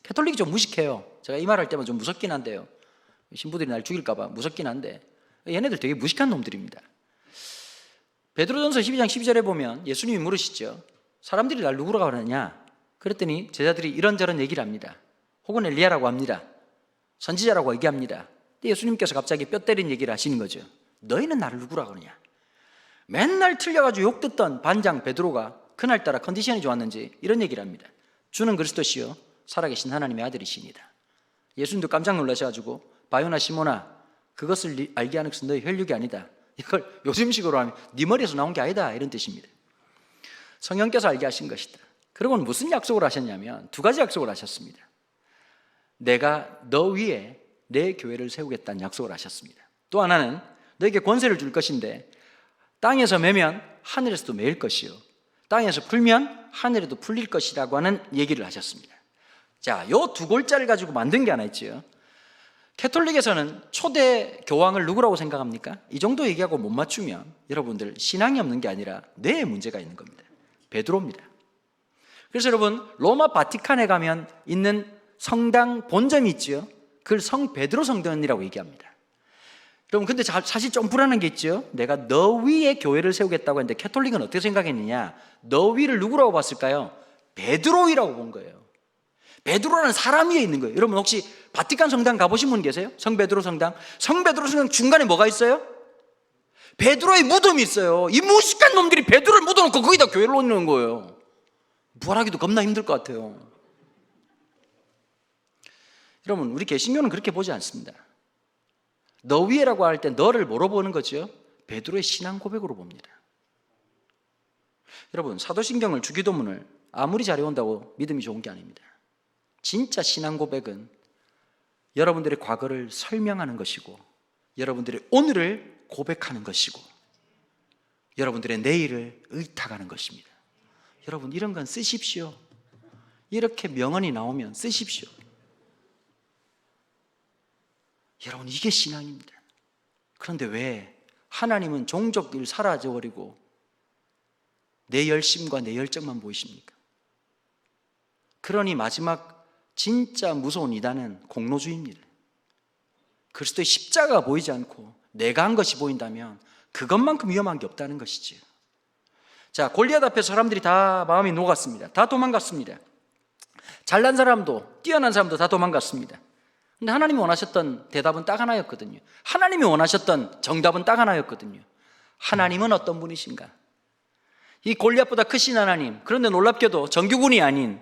캐톨릭이 좀 무식해요. 제가 이 말할 때만 좀 무섭긴 한데요, 신부들이 날 죽일까 봐 무섭긴 한데, 얘네들 되게 무식한 놈들입니다. 베드로전서 12장 12절에 보면 예수님이 물으시죠. 사람들이 날 누구라고 하느냐? 그랬더니 제자들이 이런저런 얘기를 합니다. 혹은 엘리야라고 합니다. 선지자라고 얘기합니다. 근데 예수님께서 갑자기 뼈 때린 얘기를 하시는 거죠. 너희는 나를 누구라고 하느냐? 맨날 틀려가지고 욕 듣던 반장 베드로가 그날따라 컨디션이 좋았는지 이런 얘기를 합니다. 주는 그리스도시요 살아계신 하나님의 아들이시니다. 예수님도 깜짝 놀라셔가지고, 바요나 시모나, 그것을 알게 하는 것은 너희 혈육이 아니다. 이걸 요즘식으로 하면 네 머리에서 나온 게 아니다, 이런 뜻입니다. 성령께서 알게 하신 것이다. 그리고는 무슨 약속을 하셨냐면, 두 가지 약속을 하셨습니다. 내가 너 위에 내 교회를 세우겠다는 약속을 하셨습니다. 또 하나는 너에게 권세를 줄 것인데, 땅에서 매면 하늘에서도 매일 것이요, 땅에서 풀면 하늘에도 풀릴 것이라고 하는 얘기를 하셨습니다. 자, 요 두 골자를 가지고 만든 게 하나 있죠. 캐톨릭에서는 초대 교황을 누구라고 생각합니까? 이 정도 얘기하고 못 맞추면 여러분들 신앙이 없는 게 아니라 뇌에 문제가 있는 겁니다. 베드로입니다. 그래서 여러분, 로마 바티칸에 가면 있는 성당 본점이 있죠. 그걸 성 베드로 성전이라고 얘기합니다. 여러분, 근데 사실 좀 불안한 게 있죠. 내가 너 위에 교회를 세우겠다고 했는데 캐톨릭은 어떻게 생각했느냐? 너 위를 누구라고 봤을까요? 베드로이라고 본 거예요. 베드로라는 사람 위에 있는 거예요. 여러분 혹시 바티칸 성당 가보신 분 계세요? 성베드로 성당. 성베드로 성당 중간에 뭐가 있어요? 베드로의 무덤이 있어요. 이 무식한 놈들이 베드로를 묻어놓고 거기다 교회를 놓는 거예요. 부활하기도 겁나 힘들 것 같아요. 여러분 우리 개신교는 그렇게 보지 않습니다. 너 위에라고 할 때 너를 뭐로 보는 거죠? 베드로의 신앙 고백으로 봅니다. 여러분 사도신경을 주기도문을 아무리 잘해온다고 믿음이 좋은 게 아닙니다. 진짜 신앙 고백은 여러분들의 과거를 설명하는 것이고 여러분들의 오늘을 고백하는 것이고 여러분들의 내일을 의탁하는 것입니다. 여러분 이런 건 쓰십시오. 이렇게 명언이 나오면 쓰십시오. 여러분 이게 신앙입니다. 그런데 왜 하나님은 종족을 사라져버리고 내 열심과 내 열정만 보이십니까? 그러니 마지막 진짜 무서운 이단은 공로주의입니다. 그리스도의 십자가가 보이지 않고 내가 한 것이 보인다면 그것만큼 위험한 게 없다는 것이지요. 자, 골리앗 앞에서 사람들이 다 마음이 녹았습니다. 다 도망갔습니다. 잘난 사람도 뛰어난 사람도 다 도망갔습니다. 근데 하나님이 원하셨던 대답은 딱 하나였거든요. 하나님이 원하셨던 정답은 딱 하나였거든요. 하나님은 어떤 분이신가? 이 골리앗보다 크신 하나님, 그런데 놀랍게도 정규군이 아닌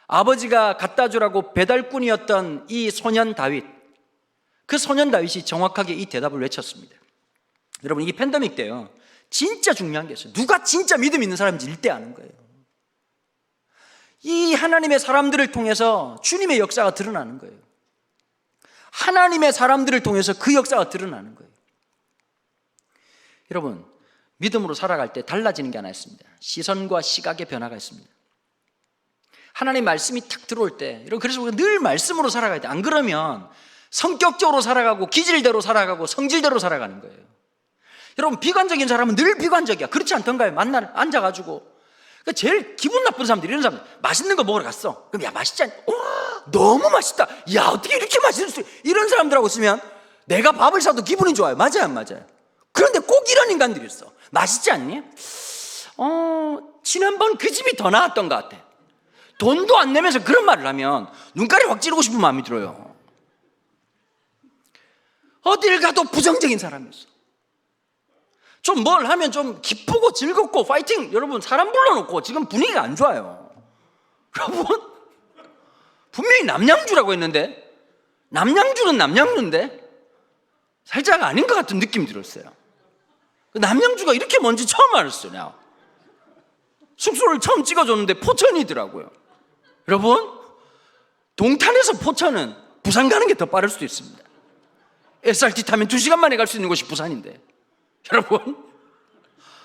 아버지가 갖다 주라고 배달꾼이었던 이 소년 다윗, 그 소년 다윗이 정확하게 이 대답을 외쳤습니다. 여러분 이 팬데믹 때요 진짜 중요한 게 있어요. 누가 진짜 믿음 있는 사람인지 일대 아는 거예요. 이 하나님의 사람들을 통해서 주님의 역사가 드러나는 거예요. 하나님의 사람들을 통해서 그 역사가 드러나는 거예요. 여러분 믿음으로 살아갈 때 달라지는 게 하나 있습니다. 시선과 시각의 변화가 있습니다. 하나님의 말씀이 탁 들어올 때, 여러분 그래서 우리가 늘 말씀으로 살아가야 돼. 안 그러면 성격적으로 살아가고 기질대로 살아가고 성질대로 살아가는 거예요. 여러분 비관적인 사람은 늘 비관적이야. 그렇지 않던가요? 만날 앉아가지고 제일 기분 나쁜 사람들, 이런 사람들 맛있는 거 먹으러 갔어. 그럼 야 맛있지 않니? 너무 맛있다. 야 어떻게 이렇게 맛있을 수 있어? 이런 사람들하고 있으면 내가 밥을 사도 기분이 좋아요. 맞아요 안 맞아요? 그런데 꼭 이런 인간들이 있어. 맛있지 않니? 지난번 그 집이 더 나았던 것 같아. 돈도 안 내면서 그런 말을 하면 눈가리 확 찌르고 싶은 마음이 들어요. 어딜 가도 부정적인 사람이었어. 좀 뭘 하면 좀 기쁘고 즐겁고 파이팅. 여러분 사람 불러놓고 지금 분위기가 안 좋아요. 여러분 분명히 남양주라고 했는데 남양주는 남양주인데 살짝 아닌 것 같은 느낌이 들었어요. 남양주가 이렇게 뭔지 처음 알았어요. 내가 숙소를 처음 찍어줬는데 포천이더라고요. 여러분 동탄에서 포천은 부산 가는 게 더 빠를 수도 있습니다. SRT 타면 2시간 만에 갈 수 있는 곳이 부산인데 여러분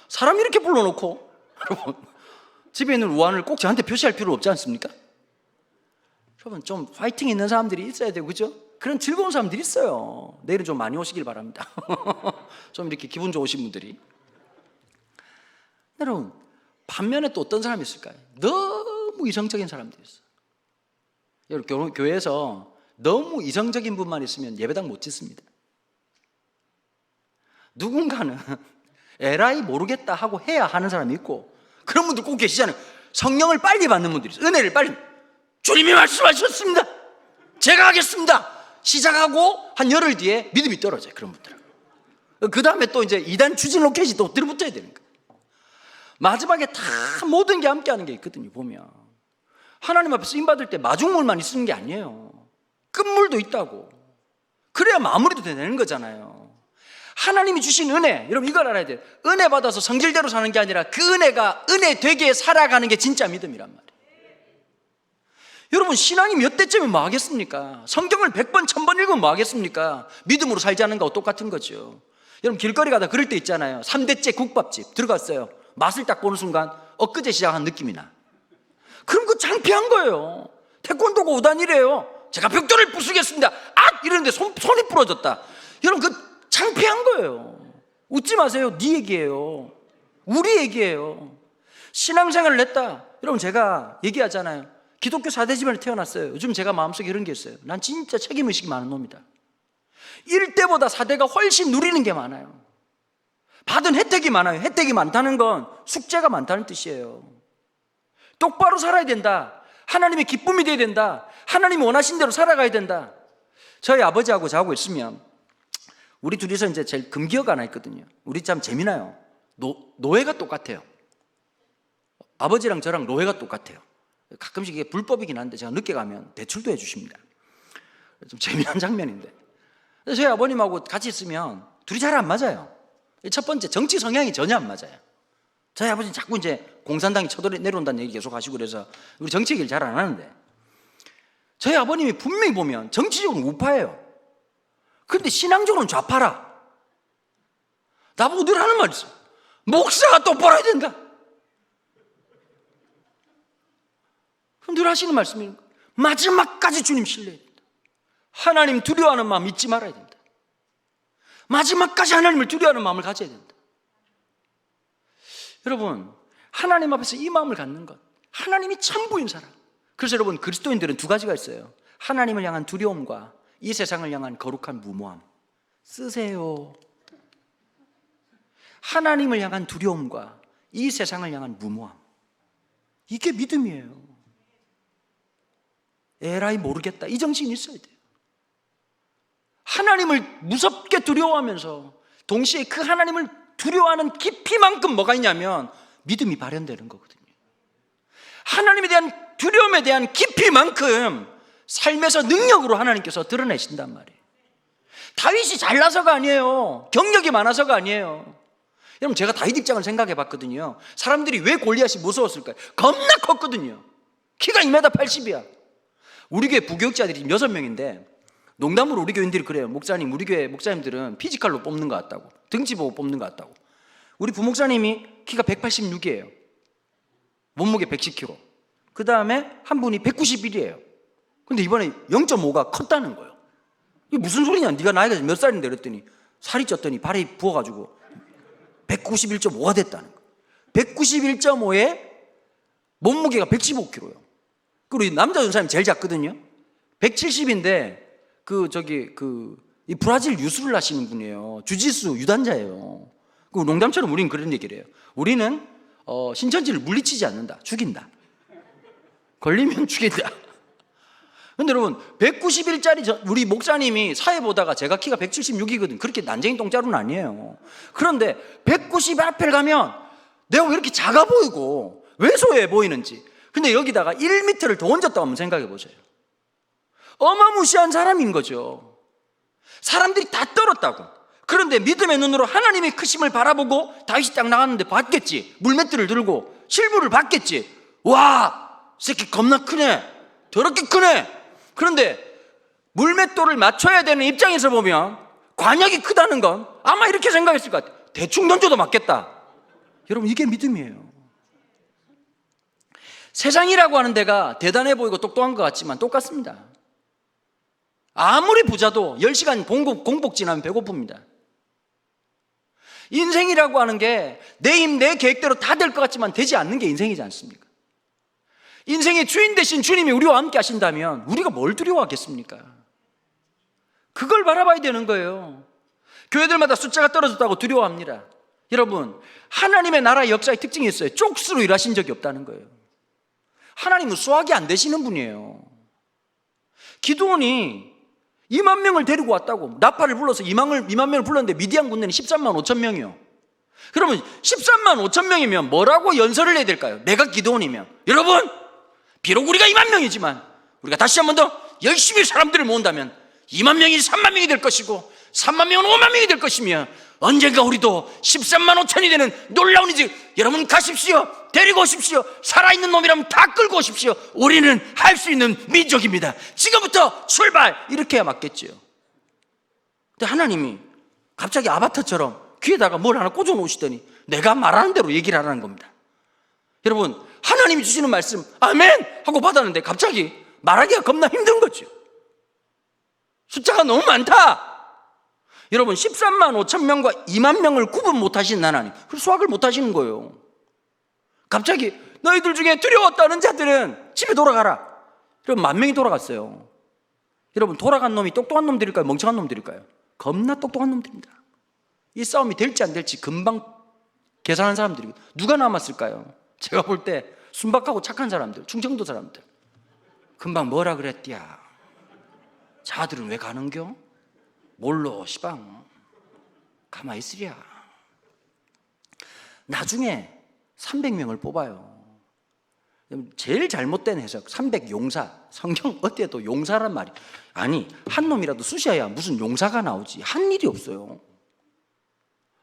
사람 이렇게 불러놓고 여러분 집에 있는 우환을 꼭 저한테 표시할 필요 없지 않습니까? 여러분 좀 파이팅 있는 사람들이 있어야 되고 그죠? 그런 즐거운 사람들이 있어요. 내일은 좀 많이 오시길 바랍니다. 좀 이렇게 기분 좋으신 분들이. 여러분 반면에 또 어떤 사람이 있을까요? 너무 이성적인 사람들이 있어요. 여러분 교회에서 너무 이성적인 분만 있으면 예배당 못 짓습니다. 누군가는 에라이 모르겠다 하고 해야 하는 사람이 있고 그런 분들 꼭 계시잖아요. 성령을 빨리 받는 분들이 있어요. 은혜를 빨리. 주님이 말씀하셨습니다. 제가 하겠습니다. 시작하고 한 열흘 뒤에 믿음이 떨어져요. 그런 분들은. 그 다음에 또 이제 2단 추진 로켓이 또 들어붙어야 되는 거예요. 마지막에 다 모든 게 함께하는 게 있거든요. 보면 하나님 앞에 쓰임받을 때 마중물만 있는 게 아니에요. 끝물도 있다고. 그래야 마무리도 되는 거잖아요. 하나님이 주신 은혜, 여러분 이걸 알아야 돼요. 은혜 받아서 성질대로 사는 게 아니라 그 은혜가 은혜 되게 살아가는 게 진짜 믿음이란 말이에요. 여러분 신앙이 몇 대쯤에 뭐 하겠습니까? 성경을 100번 1000번 읽으면 뭐 하겠습니까? 믿음으로 살지 않는 거하고 똑같은 거죠. 여러분 길거리 가다 그럴 때 있잖아요. 3대째 국밥집 들어갔어요. 맛을 딱 보는 순간 엊그제 시작한 느낌이 나. 그럼 그 창피한 거예요. 태권도가 5단이래요. 제가 벽돌을 부수겠습니다. 이러는데 손이 부러졌다. 여러분 그 창피한 거예요. 웃지 마세요. 네 얘기예요. 우리 얘기예요. 신앙생활을 했다. 여러분 제가 얘기하잖아요. 기독교 4대 집안에 태어났어요. 요즘 제가 마음속에 이런 게 있어요. 난 진짜 책임의식이 많은 놈이다. 1대보다 4대가 훨씬 누리는 게 많아요. 받은 혜택이 많아요. 혜택이 많다는 건 숙제가 많다는 뜻이에요. 똑바로 살아야 된다. 하나님의 기쁨이 돼야 된다. 하나님이 원하신 대로 살아가야 된다. 저희 아버지하고 저하고 있으면 우리 둘이서 이제 제일 금기어가 하나 있거든요. 우리 참 재미나요. 노예가 똑같아요. 아버지랑 저랑 노예가 똑같아요. 가끔씩 이게 불법이긴 한데 제가 늦게 가면 대출도 해주십니다. 좀 재미난 장면인데, 저희 아버님하고 같이 있으면 둘이 잘 안 맞아요. 첫 번째, 정치 성향이 전혀 안 맞아요. 저희 아버지는 자꾸 이제 공산당이 쳐내려온다는 얘기 계속 하시고 그래서 우리 정치 얘기를 잘 안 하는데, 저희 아버님이 분명히 보면 정치적으로는 우파예요. 그런데 신앙적으로는 좌파라. 나보고 늘 하는 말이 있어요. 목사가 똑바로 해야 된다. 그럼 늘 하시는 말씀이 마지막까지 주님 신뢰해야 된다. 하나님 두려워하는 마음 잊지 말아야 된다. 마지막까지 하나님을 두려워하는 마음을 가져야 된다. 여러분, 하나님 앞에서 이 마음을 갖는 것, 하나님이 전부인 사람. 그래서 여러분, 그리스도인들은 두 가지가 있어요. 하나님을 향한 두려움과 이 세상을 향한 거룩한 무모함. 쓰세요. 하나님을 향한 두려움과 이 세상을 향한 무모함. 이게 믿음이에요. 에라이 모르겠다, 이 정신이 있어야 돼요. 하나님을 무섭게 두려워하면서 동시에 그 하나님을 두려워하는 깊이만큼 뭐가 있냐면 믿음이 발현되는 거거든요. 하나님에 대한 두려움에 대한 깊이만큼 삶에서 능력으로 하나님께서 드러내신단 말이에요. 다윗이 잘나서가 아니에요. 경력이 많아서가 아니에요. 여러분, 제가 다윗 입장을 생각해 봤거든요. 사람들이 왜 골리앗이 무서웠을까요? 겁나 컸거든요. 키가 2m 80이야. 우리 교회 부교육자들이 6명인데 농담으로 우리 교인들이 그래요. 목사님, 우리 교회 목사님들은 피지컬로 뽑는 것 같다고, 등치 보고 뽑는 것 같다고. 우리 부목사님이 키가 186이에요 몸무게 110kg. 그 다음에 한 분이 191이에요 근데 이번에 0.5가 컸다는 거예요. 이게 무슨 소리냐, 네가 나이가 몇 살인데 그랬더니 살이 쪘더니 발이 부어가지고 191.5가 됐다는 거예요. 191.5에 몸무게가 115kg예요 그리고 남자 전사님 제일 작거든요. 170인데 이 브라질 유수를 하시는 분이에요. 주짓수 유단자예요. 그 농담처럼 우리는 그런 얘기를 해요. 우리는 신천지를 물리치지 않는다. 죽인다. 걸리면 죽인다. 근데 여러분, 191짜리 우리 목사님이 사회 보다가 제가 키가 176이거든. 그렇게 난쟁이 똥자루는 아니에요. 그런데 190 앞에 가면 내가 왜 이렇게 작아 보이고 왜소해 보이는지. 근데 여기다가 1m를 더 얹었다고 한번 생각해 보세요. 어마무시한 사람인 거죠. 사람들이 다 떨었다고. 그런데 믿음의 눈으로 하나님의 크심을 바라보고 다윗이 딱 나갔는데 봤겠지. 물맷돌을 들고 실부를 봤겠지. 와, 새끼 겁나 크네, 더럽게 크네. 그런데 물맷돌을 맞춰야 되는 입장에서 보면 관역이 크다는 건 아마 이렇게 생각했을 것 같아요. 대충 던져도 맞겠다. 여러분, 이게 믿음이에요. 세상이라고 하는 데가 대단해 보이고 똑똑한 것 같지만 똑같습니다. 아무리 부자도 10시간 공복 지나면 배고픕니다. 인생이라고 하는 게 내 힘, 내 계획대로 다 될 것 같지만 되지 않는 게 인생이지 않습니까? 인생의 주인 되신 주님이 우리와 함께 하신다면 우리가 뭘 두려워하겠습니까? 그걸 바라봐야 되는 거예요. 교회들마다 숫자가 떨어졌다고 두려워합니다. 여러분, 하나님의 나라의 역사의 특징이 있어요. 쪽수로 일하신 적이 없다는 거예요. 하나님은 수학이 안 되시는 분이에요. 기드온이 2만 명을 데리고 왔다고, 나팔을 불러서 2만 명을 불렀는데 미디안 군대는 13만 5천 명이요. 그러면 13만 5천 명이면 뭐라고 연설을 해야 될까요? 내가 기드온이면, 여러분, 비록 우리가 2만 명이지만 우리가 다시 한 번 더 열심히 사람들을 모은다면 2만 명이 3만 명이 될 것이고 3만 명은 5만 명이 될 것이며 언젠가 우리도 13만 5천이 되는 놀라운 이직. 여러분 가십시오. 데리고 오십시오. 살아있는 놈이라면 다 끌고 오십시오. 우리는 할 수 있는 민족입니다. 지금부터 출발. 이렇게 해야 맞겠지요. 근데 하나님이 갑자기 아바타처럼 귀에다가 뭘 하나 꽂아 놓으시더니 내가 말하는 대로 얘기를 하라는 겁니다. 여러분, 하나님이 주시는 말씀 아멘 하고 받았는데 갑자기 말하기가 겁나 힘든 거죠. 숫자가 너무 많다. 여러분, 13만 5천 명과 2만 명을 구분 못하시는 하나님, 그 수학을 못하시는 거예요. 갑자기 너희들 중에 두려웠다는 자들은 집에 돌아가라. 여러분, 10,000명이 돌아갔어요. 여러분, 돌아간 놈이 똑똑한 놈들일까요? 멍청한 놈들일까요? 겁나 똑똑한 놈들입니다. 이 싸움이 될지 안 될지 금방 계산한 사람들이 누가 남았을까요? 제가 볼 때 순박하고 착한 사람들, 충청도 사람들. 금방 뭐라 그랬디야? 자들은 왜 가는겨? 몰로 시방 가만히 있으랴. 나중에 300명을 뽑아요. 제일 잘못된 해석, 300용사. 성경 어디에도 용사란 말이, 아니 한 놈이라도 쑤셔야 무슨 용사가 나오지. 한 일이 없어요.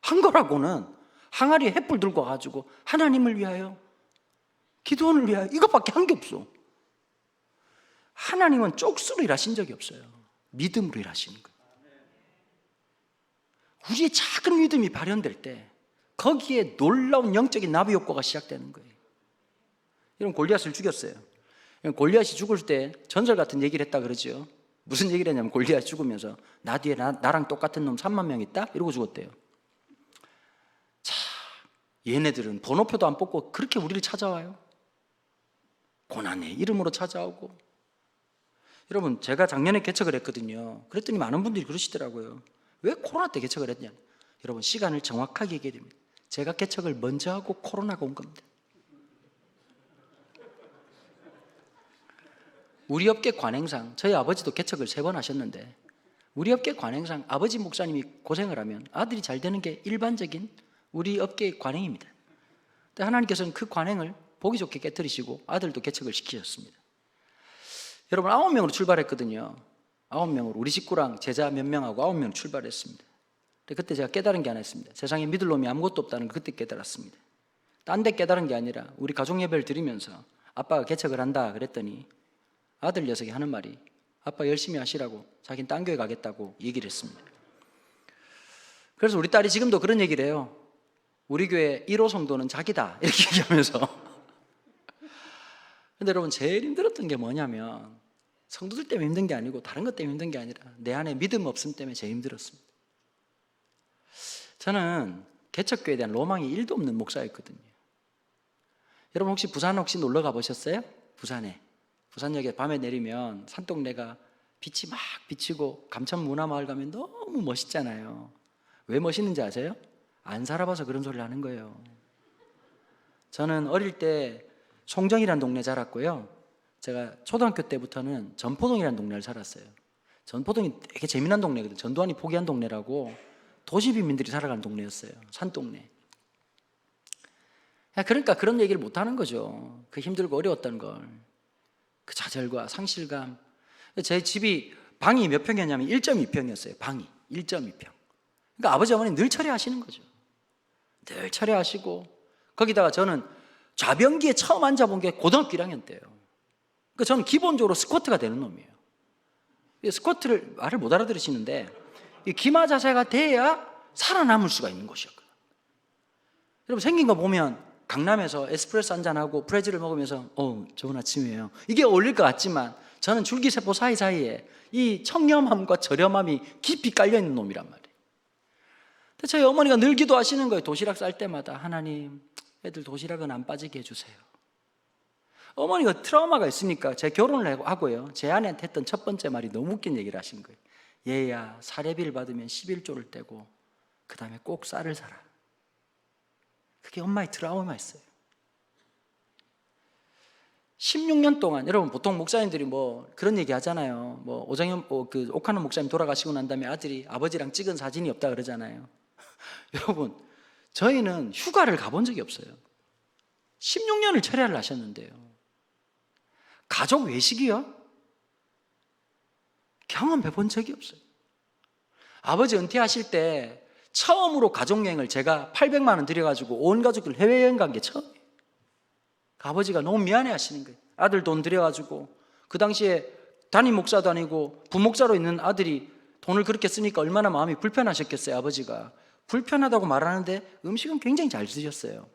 한 거라고는 항아리에 횃불 들고 와가지고 하나님을 위하여, 기도원을 위하여, 이것밖에 한 게 없어. 하나님은 쪽수로 일하신 적이 없어요. 믿음으로 일하시는 거예요. 우리의 작은 믿음이 발현될 때 거기에 놀라운 영적인 나비 효과가 시작되는 거예요. 여러분, 골리앗을 죽였어요. 골리앗이 죽을 때 전설 같은 얘기를 했다 그러죠. 무슨 얘기를 했냐면, 골리앗 죽으면서 나 뒤에 나랑 똑같은 놈 3만 명 있다? 이러고 죽었대요. 자, 얘네들은 번호표도 안 뽑고 그렇게 우리를 찾아와요. 고난의 이름으로 찾아오고. 여러분, 제가 작년에 개척을 했거든요. 그랬더니 많은 분들이 그러시더라고요. 왜 코로나 때 개척을 했냐? 여러분, 시간을 정확하게 얘기해야 됩니다. 제가 개척을 먼저 하고 코로나가 온 겁니다. 우리 업계 관행상, 저희 아버지도 개척을 3번 하셨는데, 우리 업계 관행상 아버지 목사님이 고생을 하면 아들이 잘 되는 게 일반적인 우리 업계의 관행입니다. 근데 하나님께서는 그 관행을 보기 좋게 깨뜨리시고 아들도 개척을 시키셨습니다. 여러분, 9명으로 출발했거든요. 9명으로 우리 식구랑 제자 몇 명하고 9명 출발했습니다. 그때 제가 깨달은 게 하나 있습니다. 세상에 믿을 놈이 아무것도 없다는 걸 그때 깨달았습니다. 딴 데 깨달은 게 아니라 우리 가족 예배를 드리면서 아빠가 개척을 한다 그랬더니 아들 녀석이 하는 말이, 아빠 열심히 하시라고, 자기는 딴 교회 가겠다고 얘기를 했습니다. 그래서 우리 딸이 지금도 그런 얘기를 해요. 우리 교회 1호 성도는 자기다, 이렇게 얘기하면서. 근데 여러분, 제일 힘들었던 게 뭐냐면, 성도들 때문에 힘든 게 아니고 다른 것 때문에 힘든 게 아니라 내 안에 믿음 없음 때문에 제일 힘들었습니다. 저는 개척교회에 대한 로망이 1도 없는 목사였거든요. 여러분, 혹시 부산 놀러 가보셨어요? 부산에. 부산역에 밤에 내리면 산동네가 빛이 막 비치고 감천 문화마을 가면 너무 멋있잖아요. 왜 멋있는지 아세요? 안 살아봐서 그런 소리를 하는 거예요. 저는 어릴 때 송정이라는 동네 자랐고요. 제가 초등학교 때부터는 전포동이라는 동네를 살았어요. 전포동이 되게 재미난 동네거든요. 전두환이 포기한 동네라고 도시 빈민들이 살아가는 동네였어요. 산동네. 그러니까 그런 얘기를 못 하는 거죠. 그 힘들고 어려웠던 걸. 그 좌절과 상실감. 제 집이 방이 몇 평이었냐면 1.2평이었어요. 방이 1.2평. 그러니까 아버지 어머니 늘 처리하시는 거죠. 늘 처리하시고, 거기다가 저는 좌변기에 처음 앉아본 게 고등학교 1학년 때예요. 그러니까 저는 기본적으로 스쿼트가 되는 놈이에요. 스쿼트를 말을 못 알아들으시는데, 이 기마 자세가 돼야 살아남을 수가 있는 곳이었거든요. 여러분, 생긴 거 보면 강남에서 에스프레소 한잔하고 프레즈를 먹으면서 좋은 아침이에요, 이게 어울릴 것 같지만, 저는 줄기세포 사이사이에 이 청렴함과 저렴함이 깊이 깔려있는 놈이란 말이에요. 근데 저희 어머니가 늘 기도하시는 거예요. 도시락 쌀 때마다, 하나님, 애들 도시락은 안 빠지게 해주세요. 어머니가 트라우마가 있으니까 제 결혼을 하고요, 제 아내한테 했던 첫 번째 말이 너무 웃긴 얘기를 하신 거예요. 얘야, 사례비를 받으면 11조를 떼고 그 다음에 꼭 쌀을 사라. 그게 엄마의 트라우마였어요. 16년 동안, 여러분, 보통 목사님들이 뭐 그런 얘기 하잖아요. 뭐 오정현, 그 옥하는 목사님 돌아가시고 난 다음에 아들이 아버지랑 찍은 사진이 없다 그러잖아요. 여러분, 저희는 휴가를 가본 적이 없어요. 16년을 철야를 하셨는데요. 가족 외식이요? 경험해 본 적이 없어요. 아버지 은퇴하실 때 처음으로 가족여행을 제가 800만 원 들여가지고 온 가족들 해외여행 간 게 처음이에요. 아버지가 너무 미안해 하시는 거예요. 아들 돈 들여가지고, 그 당시에 담임 목사도 아니고 부목사로 있는 아들이 돈을 그렇게 쓰니까 얼마나 마음이 불편하셨겠어요. 아버지가 불편하다고 말하는데 음식은 굉장히 잘 드셨어요.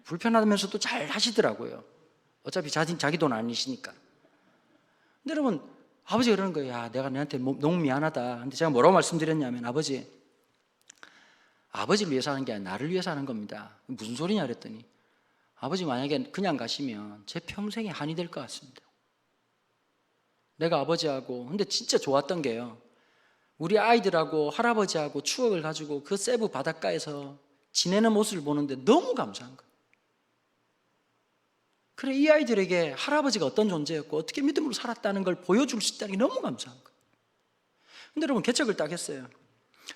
불편하면서도 잘 하시더라고요. 어차피 자기 돈 아니시니까. 근데 여러분, 아버지가 그러는 거예요. 야, 내가 너한테 너무 미안하다. 근데 제가 뭐라고 말씀드렸냐면, 아버지를 위해서 하는 게 아니라 나를 위해서 하는 겁니다. 무슨 소리냐 그랬더니, 아버지 만약에 그냥 가시면 제 평생에 한이 될 것 같습니다. 내가 아버지하고, 근데 진짜 좋았던 게요, 우리 아이들하고 할아버지하고 추억을 가지고 그 세부 바닷가에서 지내는 모습을 보는데 너무 감사한 거예요. 그래, 이 아이들에게 할아버지가 어떤 존재였고 어떻게 믿음으로 살았다는 걸 보여줄 수 있다는 게 너무 감사한 거예요. 근데 여러분, 개척을 딱 했어요.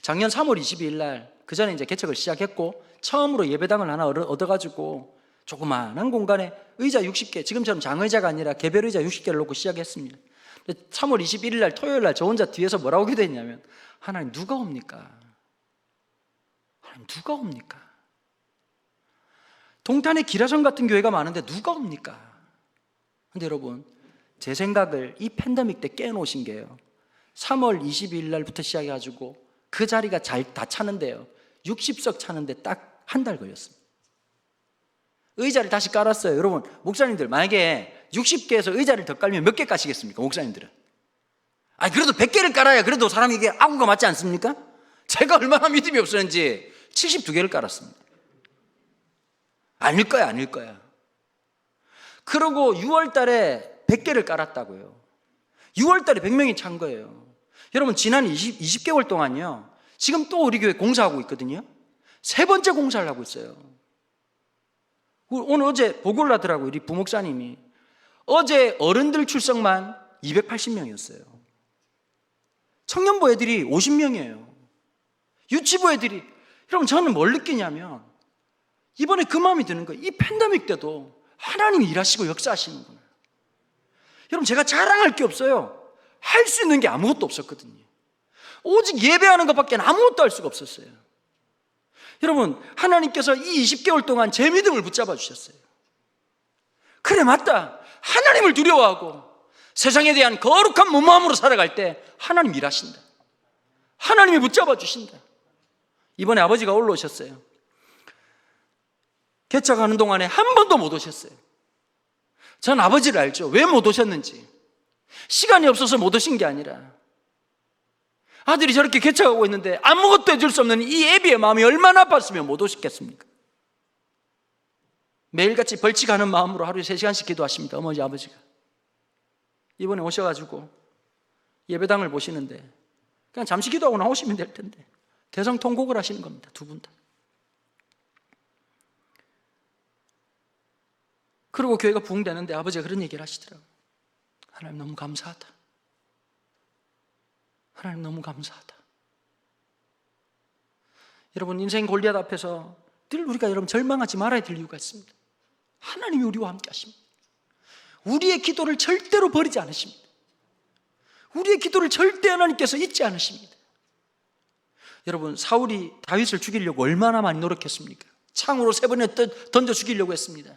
작년 3월 22일 날, 그 전에 이제 개척을 시작했고 처음으로 예배당을 하나 얻어가지고 조그마한 공간에 의자 60개, 지금처럼 장의자가 아니라 개별 의자 60개를 놓고 시작했습니다. 3월 21일 날 토요일 날 저 혼자 뒤에서 뭐라고 기도했냐면, 하나님 누가 옵니까? 하나님 누가 옵니까? 동탄에 기라성 같은 교회가 많은데 누가 옵니까? 근데 여러분, 제 생각을 이 팬데믹 때 깨놓으신 게요, 3월 22일 날부터 시작해가지고 그 자리가 잘 다 차는데요, 60석 차는데 딱 한 달 걸렸습니다. 의자를 다시 깔았어요. 여러분, 목사님들 만약에 60개에서 의자를 더 깔면 몇 개 까시겠습니까? 목사님들은 그래도 100개를 깔아야 그래도 사람에게 아구가 맞지 않습니까? 제가 얼마나 믿음이 없었는지 72개를 깔았습니다. 아닐 거야. 그러고 6월 달에 100개를 깔았다고요. 6월 달에 100명이 찬 거예요. 여러분, 지난 20개월 동안요, 지금 또 우리 교회 공사하고 있거든요. 세 번째 공사를 하고 있어요. 오늘 어제 보고를 하더라고요. 우리 부목사님이 어제 어른들 출석만 280명이었어요. 청년부 애들이 50명이에요. 유치부 애들이. 여러분, 저는 뭘 느끼냐면 이번에 그 마음이 드는 거예요. 이 팬데믹 때도 하나님이 일하시고 역사하시는구나. 여러분, 제가 자랑할 게 없어요. 할 수 있는 게 아무것도 없었거든요. 오직 예배하는 것밖에 아무것도 할 수가 없었어요. 여러분, 하나님께서 이 20개월 동안 제 믿음을 붙잡아 주셨어요. 그래, 맞다. 하나님을 두려워하고 세상에 대한 거룩한 몸마음으로 살아갈 때 하나님 일하신다. 하나님이 붙잡아 주신다. 이번에 아버지가 올라오셨어요. 개척하는 동안에 한 번도 못 오셨어요. 전 아버지를 알죠. 왜 못 오셨는지. 시간이 없어서 못 오신 게 아니라 아들이 저렇게 개척하고 있는데 아무것도 해줄 수 없는 이 애비의 마음이 얼마나 아팠으면 못 오셨겠습니까? 매일같이 벌칙하는 마음으로 하루에 3시간씩 기도하십니다. 어머니 아버지가. 이번에 오셔가지고 예배당을 보시는데 그냥 잠시 기도하고 나오시면 될 텐데 대성통곡을 하시는 겁니다. 두 분 다. 그리고 교회가 부흥되는데 아버지가 그런 얘기를 하시더라고요. 하나님 너무 감사하다. 하나님 너무 감사하다. 여러분, 인생 골리앗 앞에서 늘 우리가 여러분 절망하지 말아야 될 이유가 있습니다. 하나님이 우리와 함께 하십니다. 우리의 기도를 절대로 버리지 않으십니다. 우리의 기도를 절대 하나님께서 잊지 않으십니다. 여러분, 사울이 다윗을 죽이려고 얼마나 많이 노력했습니까? 창으로 3번에 던져 죽이려고 했습니다.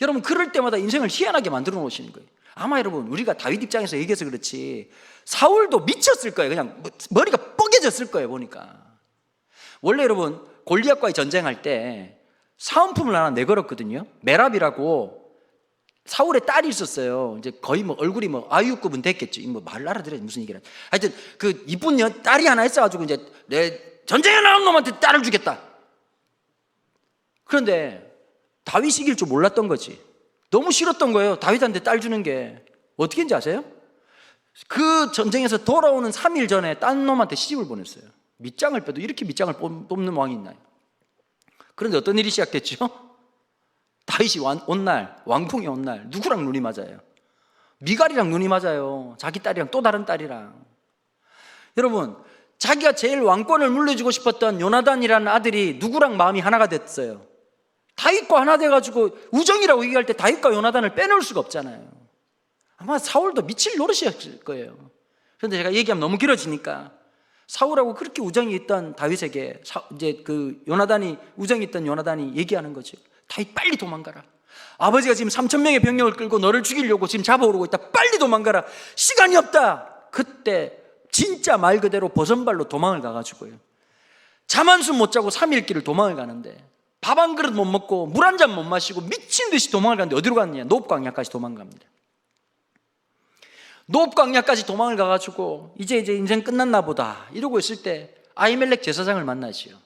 여러분, 그럴 때마다 인생을 희한하게 만들어 놓으시는 거예요. 아마 여러분, 우리가 다윗 입장에서 얘기해서 그렇지 사울도 미쳤을 거예요. 그냥 머리가 뻐개졌을 거예요. 보니까 원래 여러분, 골리앗과의 전쟁할 때 사은품을 하나 내걸었거든요. 메랍이라고 사울의 딸이 있었어요. 이제 거의 얼굴이 아이유급은 됐겠죠. 말 알아들어야지 무슨 얘기를. 하여튼 그 이쁜 딸이 하나 있어가지고 이제 내 전쟁에 나온 놈한테 딸을 주겠다. 그런데 다윗이 이길 줄 몰랐던 거지. 너무 싫었던 거예요. 다윗한테 딸 주는 게. 어떻게 했는지 아세요? 그 전쟁에서 돌아오는 3일 전에 딴 놈한테 시집을 보냈어요. 밑장을 빼도 이렇게 밑장을 뽑는 왕이 있나요? 그런데 어떤 일이 시작됐죠? 다윗이 온 날, 왕궁에 온 날 누구랑 눈이 맞아요? 미갈이랑 눈이 맞아요. 자기 딸이랑 또 다른 딸이랑. 여러분, 자기가 제일 왕권을 물려주고 싶었던 요나단이라는 아들이 누구랑 마음이 하나가 됐어요? 다윗과 하나 돼가지고 우정이라고 얘기할 때 다윗과 요나단을 빼놓을 수가 없잖아요. 아마 사울도 미칠 노릇이었을 거예요. 그런데 제가 얘기하면 너무 길어지니까 사울하고 그렇게 우정이 있던 다윗에게 이제 그 요나단이 우정이 있던 요나단이 얘기하는 거죠. 다윗 빨리 도망가라. 아버지가 지금 3,000명의 병력을 끌고 너를 죽이려고 지금 잡아오르고 있다. 빨리 도망가라. 시간이 없다. 그때 진짜 말 그대로 버선발로 도망을 가가지고요. 잠 한숨 못 자고 3일길을 도망을 가는데 밥 한 그릇 못 먹고 물 한 잔 못 마시고 미친 듯이 도망을 가는데 어디로 갔느냐? 노읍광야까지 도망갑니다. 노읍광야까지 도망을 가가지고 이제 인생 끝났나 보다 이러고 있을 때 아히멜렉 제사장을 만나지요.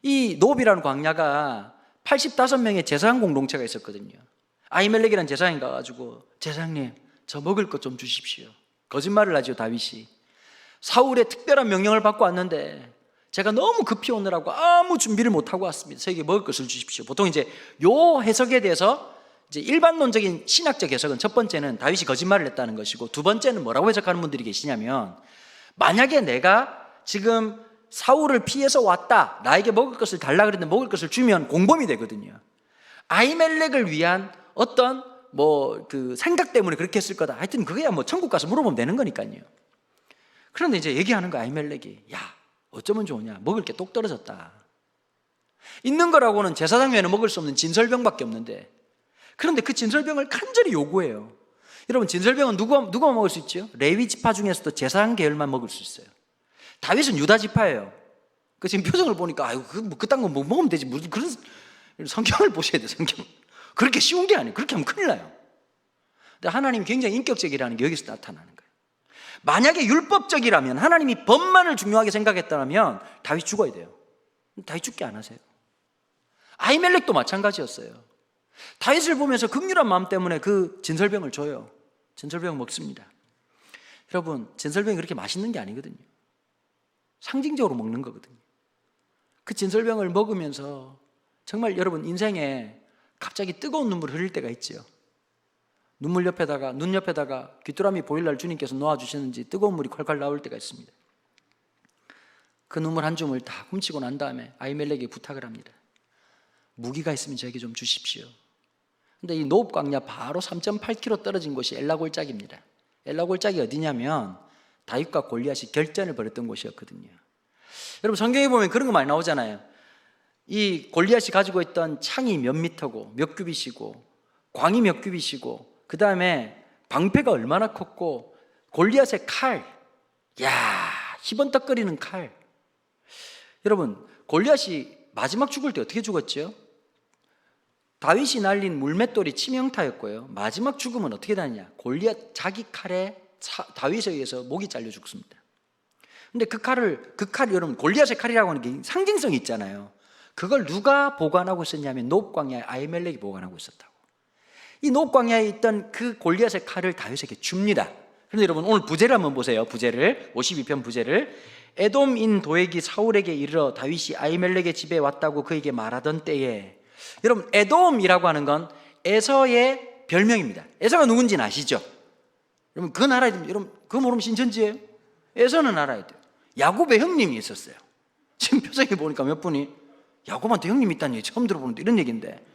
이 노읍이라는 광야가 85명의 제사장 공동체가 있었거든요. 아히멜렉이라는 제사장이 가가지고 제사장님 저 먹을 것 좀 주십시오. 거짓말을 하죠. 다윗이 사울의 특별한 명령을 받고 왔는데 제가 너무 급히 오느라고 아무 준비를 못하고 왔습니다. 저에게 먹을 것을 주십시오. 보통 이제 요 해석에 대해서 이제 일반론적인 신학적 해석은 첫 번째는 다윗이 거짓말을 했다는 것이고, 두 번째는 뭐라고 해석하는 분들이 계시냐면, 만약에 내가 지금 사울을 피해서 왔다, 나에게 먹을 것을 달라 그랬는데 먹을 것을 주면 공범이 되거든요. 아히멜렉을 위한 어떤 그 생각 때문에 그렇게 했을 거다. 하여튼 그거야 천국 가서 물어보면 되는 거니까요. 그런데 이제 얘기하는 거, 아히멜렉이, 야, 어쩌면 좋으냐, 먹을 게 똑 떨어졌다. 있는 거라고는 제사장 외에는 먹을 수 없는 진설병밖에 없는데, 그런데 그 진설병을 간절히 요구해요. 여러분, 진설병은 누가 먹을 수 있죠? 레위 지파 중에서도 제사장 계열만 먹을 수 있어요. 다윗은 유다 지파예요. 그 지금 표정을 보니까 아유, 그딴 거 먹으면 되지, 무슨 그런, 성경을 보셔야 돼요. 성경. 그렇게 쉬운 게 아니에요. 그렇게 하면 큰일 나요. 근데 하나님이 굉장히 인격적이라는 게 여기서 나타나는 거예요. 만약에 율법적이라면, 하나님이 법만을 중요하게 생각했다면 다윗 죽어야 돼요. 다윗 죽게 안 하세요. 아히멜렉도 마찬가지였어요. 다윗을 보면서 긍휼한 마음 때문에 그 진설병을 줘요. 진설병 먹습니다. 여러분, 진설병이 그렇게 맛있는 게 아니거든요. 상징적으로 먹는 거거든요. 그 진설병을 먹으면서 정말 여러분 인생에 갑자기 뜨거운 눈물을 흘릴 때가 있죠. 눈 옆에다가 귀뚜라미 보일러를 주님께서 놓아주셨는지 뜨거운 물이 콸콸 나올 때가 있습니다. 그 눈물 한 줌을 다 훔치고 난 다음에 아히멜렉에게 부탁을 합니다. 무기가 있으면 저에게 좀 주십시오. 근데 이 노업 광야 바로 3.8km 떨어진 곳이 엘라 골짜기입니다. 엘라 골짜기 어디냐면 다윗과 골리앗이 결전을 벌였던 곳이었거든요. 여러분, 성경에 보면 그런 거 많이 나오잖아요. 이 골리앗이 가지고 있던 창이 몇 미터고 몇 규빗이고 광이 몇 규빗이고, 그 다음에 방패가 얼마나 컸고, 골리앗의 칼, 야, 희번떡거리는 칼. 여러분, 골리앗이 마지막 죽을 때 어떻게 죽었죠? 다윗이 날린 물맷돌이 치명타였고요, 마지막 죽음은 어떻게 되느냐, 골리앗 자기 칼에 다윗에 의해서 목이 잘려 죽습니다. 근데 그 칼이 여러분, 골리앗의 칼이라고 하는 게 상징성이 있잖아요. 그걸 누가 보관하고 있었냐면 노업 광야의 아히멜렉이 보관하고 있었다고. 이 노업 광야에 있던 그 골리앗의 칼을 다윗에게 줍니다. 그런데 여러분, 오늘 부제를 한번 보세요. 부제를, 52편 부제를. 에돔인 도액이 사울에게 이르러 다윗이 아히멜렉의 집에 왔다고 그에게 말하던 때에, 여러분, 에돔이라고 하는 건 에서의 별명입니다. 에서가 누군지는 아시죠? 여러분, 그 나라에, 여러분, 그거 모르면 신천지예요? 에서는 알아야 돼요. 야곱의 형님이 있었어요. 지금 표정에 보니까 몇 분이 야곱한테 형님이 있다는 얘기 처음 들어보는데, 이런 얘기인데,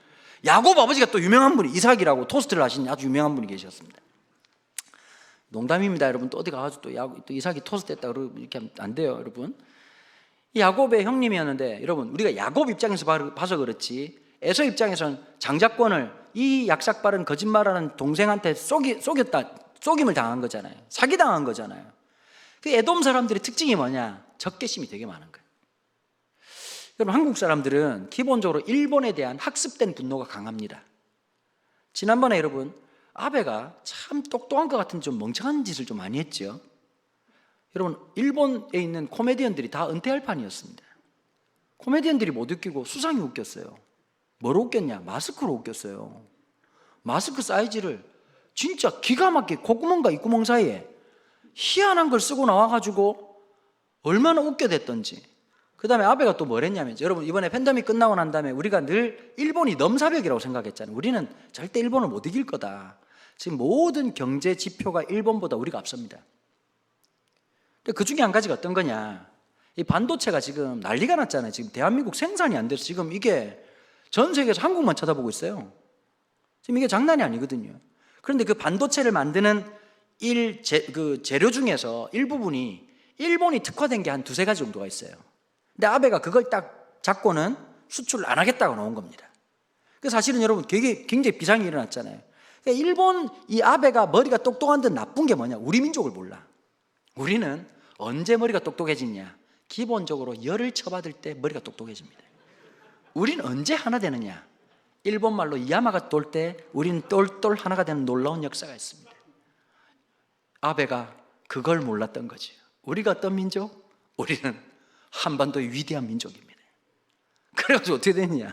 야곱 아버지가 또 유명한 분이 이삭이라고 토스트를 하신 아주 유명한 분이 계셨습니다. 농담입니다, 여러분. 또 어디 가가지고 또 이삭이 토스트 했다 그러고 이렇게 하면 안 돼요, 여러분. 이 야곱의 형님이었는데, 여러분, 우리가 야곱 입장에서 봐서 그렇지 에서 입장에서는 장자권을 이 약삭빠른 거짓말하는 동생한테 속임을 당한 거잖아요. 사기당한 거잖아요. 그 에돔 사람들의 특징이 뭐냐? 적개심이 되게 많은 거예요. 여러분, 한국 사람들은 기본적으로 일본에 대한 학습된 분노가 강합니다. 지난번에 여러분, 아베가 참 똑똑한 것 같은 좀 멍청한 짓을 좀 많이 했죠. 여러분, 일본에 있는 코미디언들이 다 은퇴할 판이었습니다. 코미디언들이 못 웃기고 수상이 웃겼어요. 뭐로 웃겼냐? 마스크로 웃겼어요. 마스크 사이즈를 진짜 기가 막히게 콧구멍과 입구멍 사이에 희한한 걸 쓰고 나와가지고 얼마나 웃겨댔던지. 그 다음에 아베가 또 뭘 했냐면, 여러분, 이번에 팬데믹 끝나고 난 다음에 우리가 늘 일본이 넘사벽이라고 생각했잖아요. 우리는 절대 일본을 못 이길 거다. 지금 모든 경제 지표가 일본보다 우리가 앞섭니다. 그 중에 한 가지가 어떤 거냐, 이 반도체가 지금 난리가 났잖아요. 지금 대한민국 생산이 안 돼서 지금 이게 전 세계에서 한국만 쳐다보고 있어요. 지금 이게 장난이 아니거든요. 그런데 그 반도체를 만드는 재료 중에서 일부분이 일본이 특화된 게 한 두세 가지 정도가 있어요. 근데 아베가 그걸 딱 잡고는 수출을 안 하겠다고 나온 겁니다. 그래서 사실은 여러분, 굉장히 비상이 일어났잖아요. 그러니까 일본 이 아베가 머리가 똑똑한 듯 나쁜 게 뭐냐, 우리 민족을 몰라. 우리는 언제 머리가 똑똑해지냐, 기본적으로 열을 쳐받을 때 머리가 똑똑해집니다. 우리는 언제 하나 되느냐, 일본말로 야마가 돌 때 우리는 똘똘 하나가 되는 놀라운 역사가 있습니다. 아베가 그걸 몰랐던 거죠. 우리가 어떤 민족? 우리는 한반도의 위대한 민족입니다. 그래가지고 어떻게 됐냐,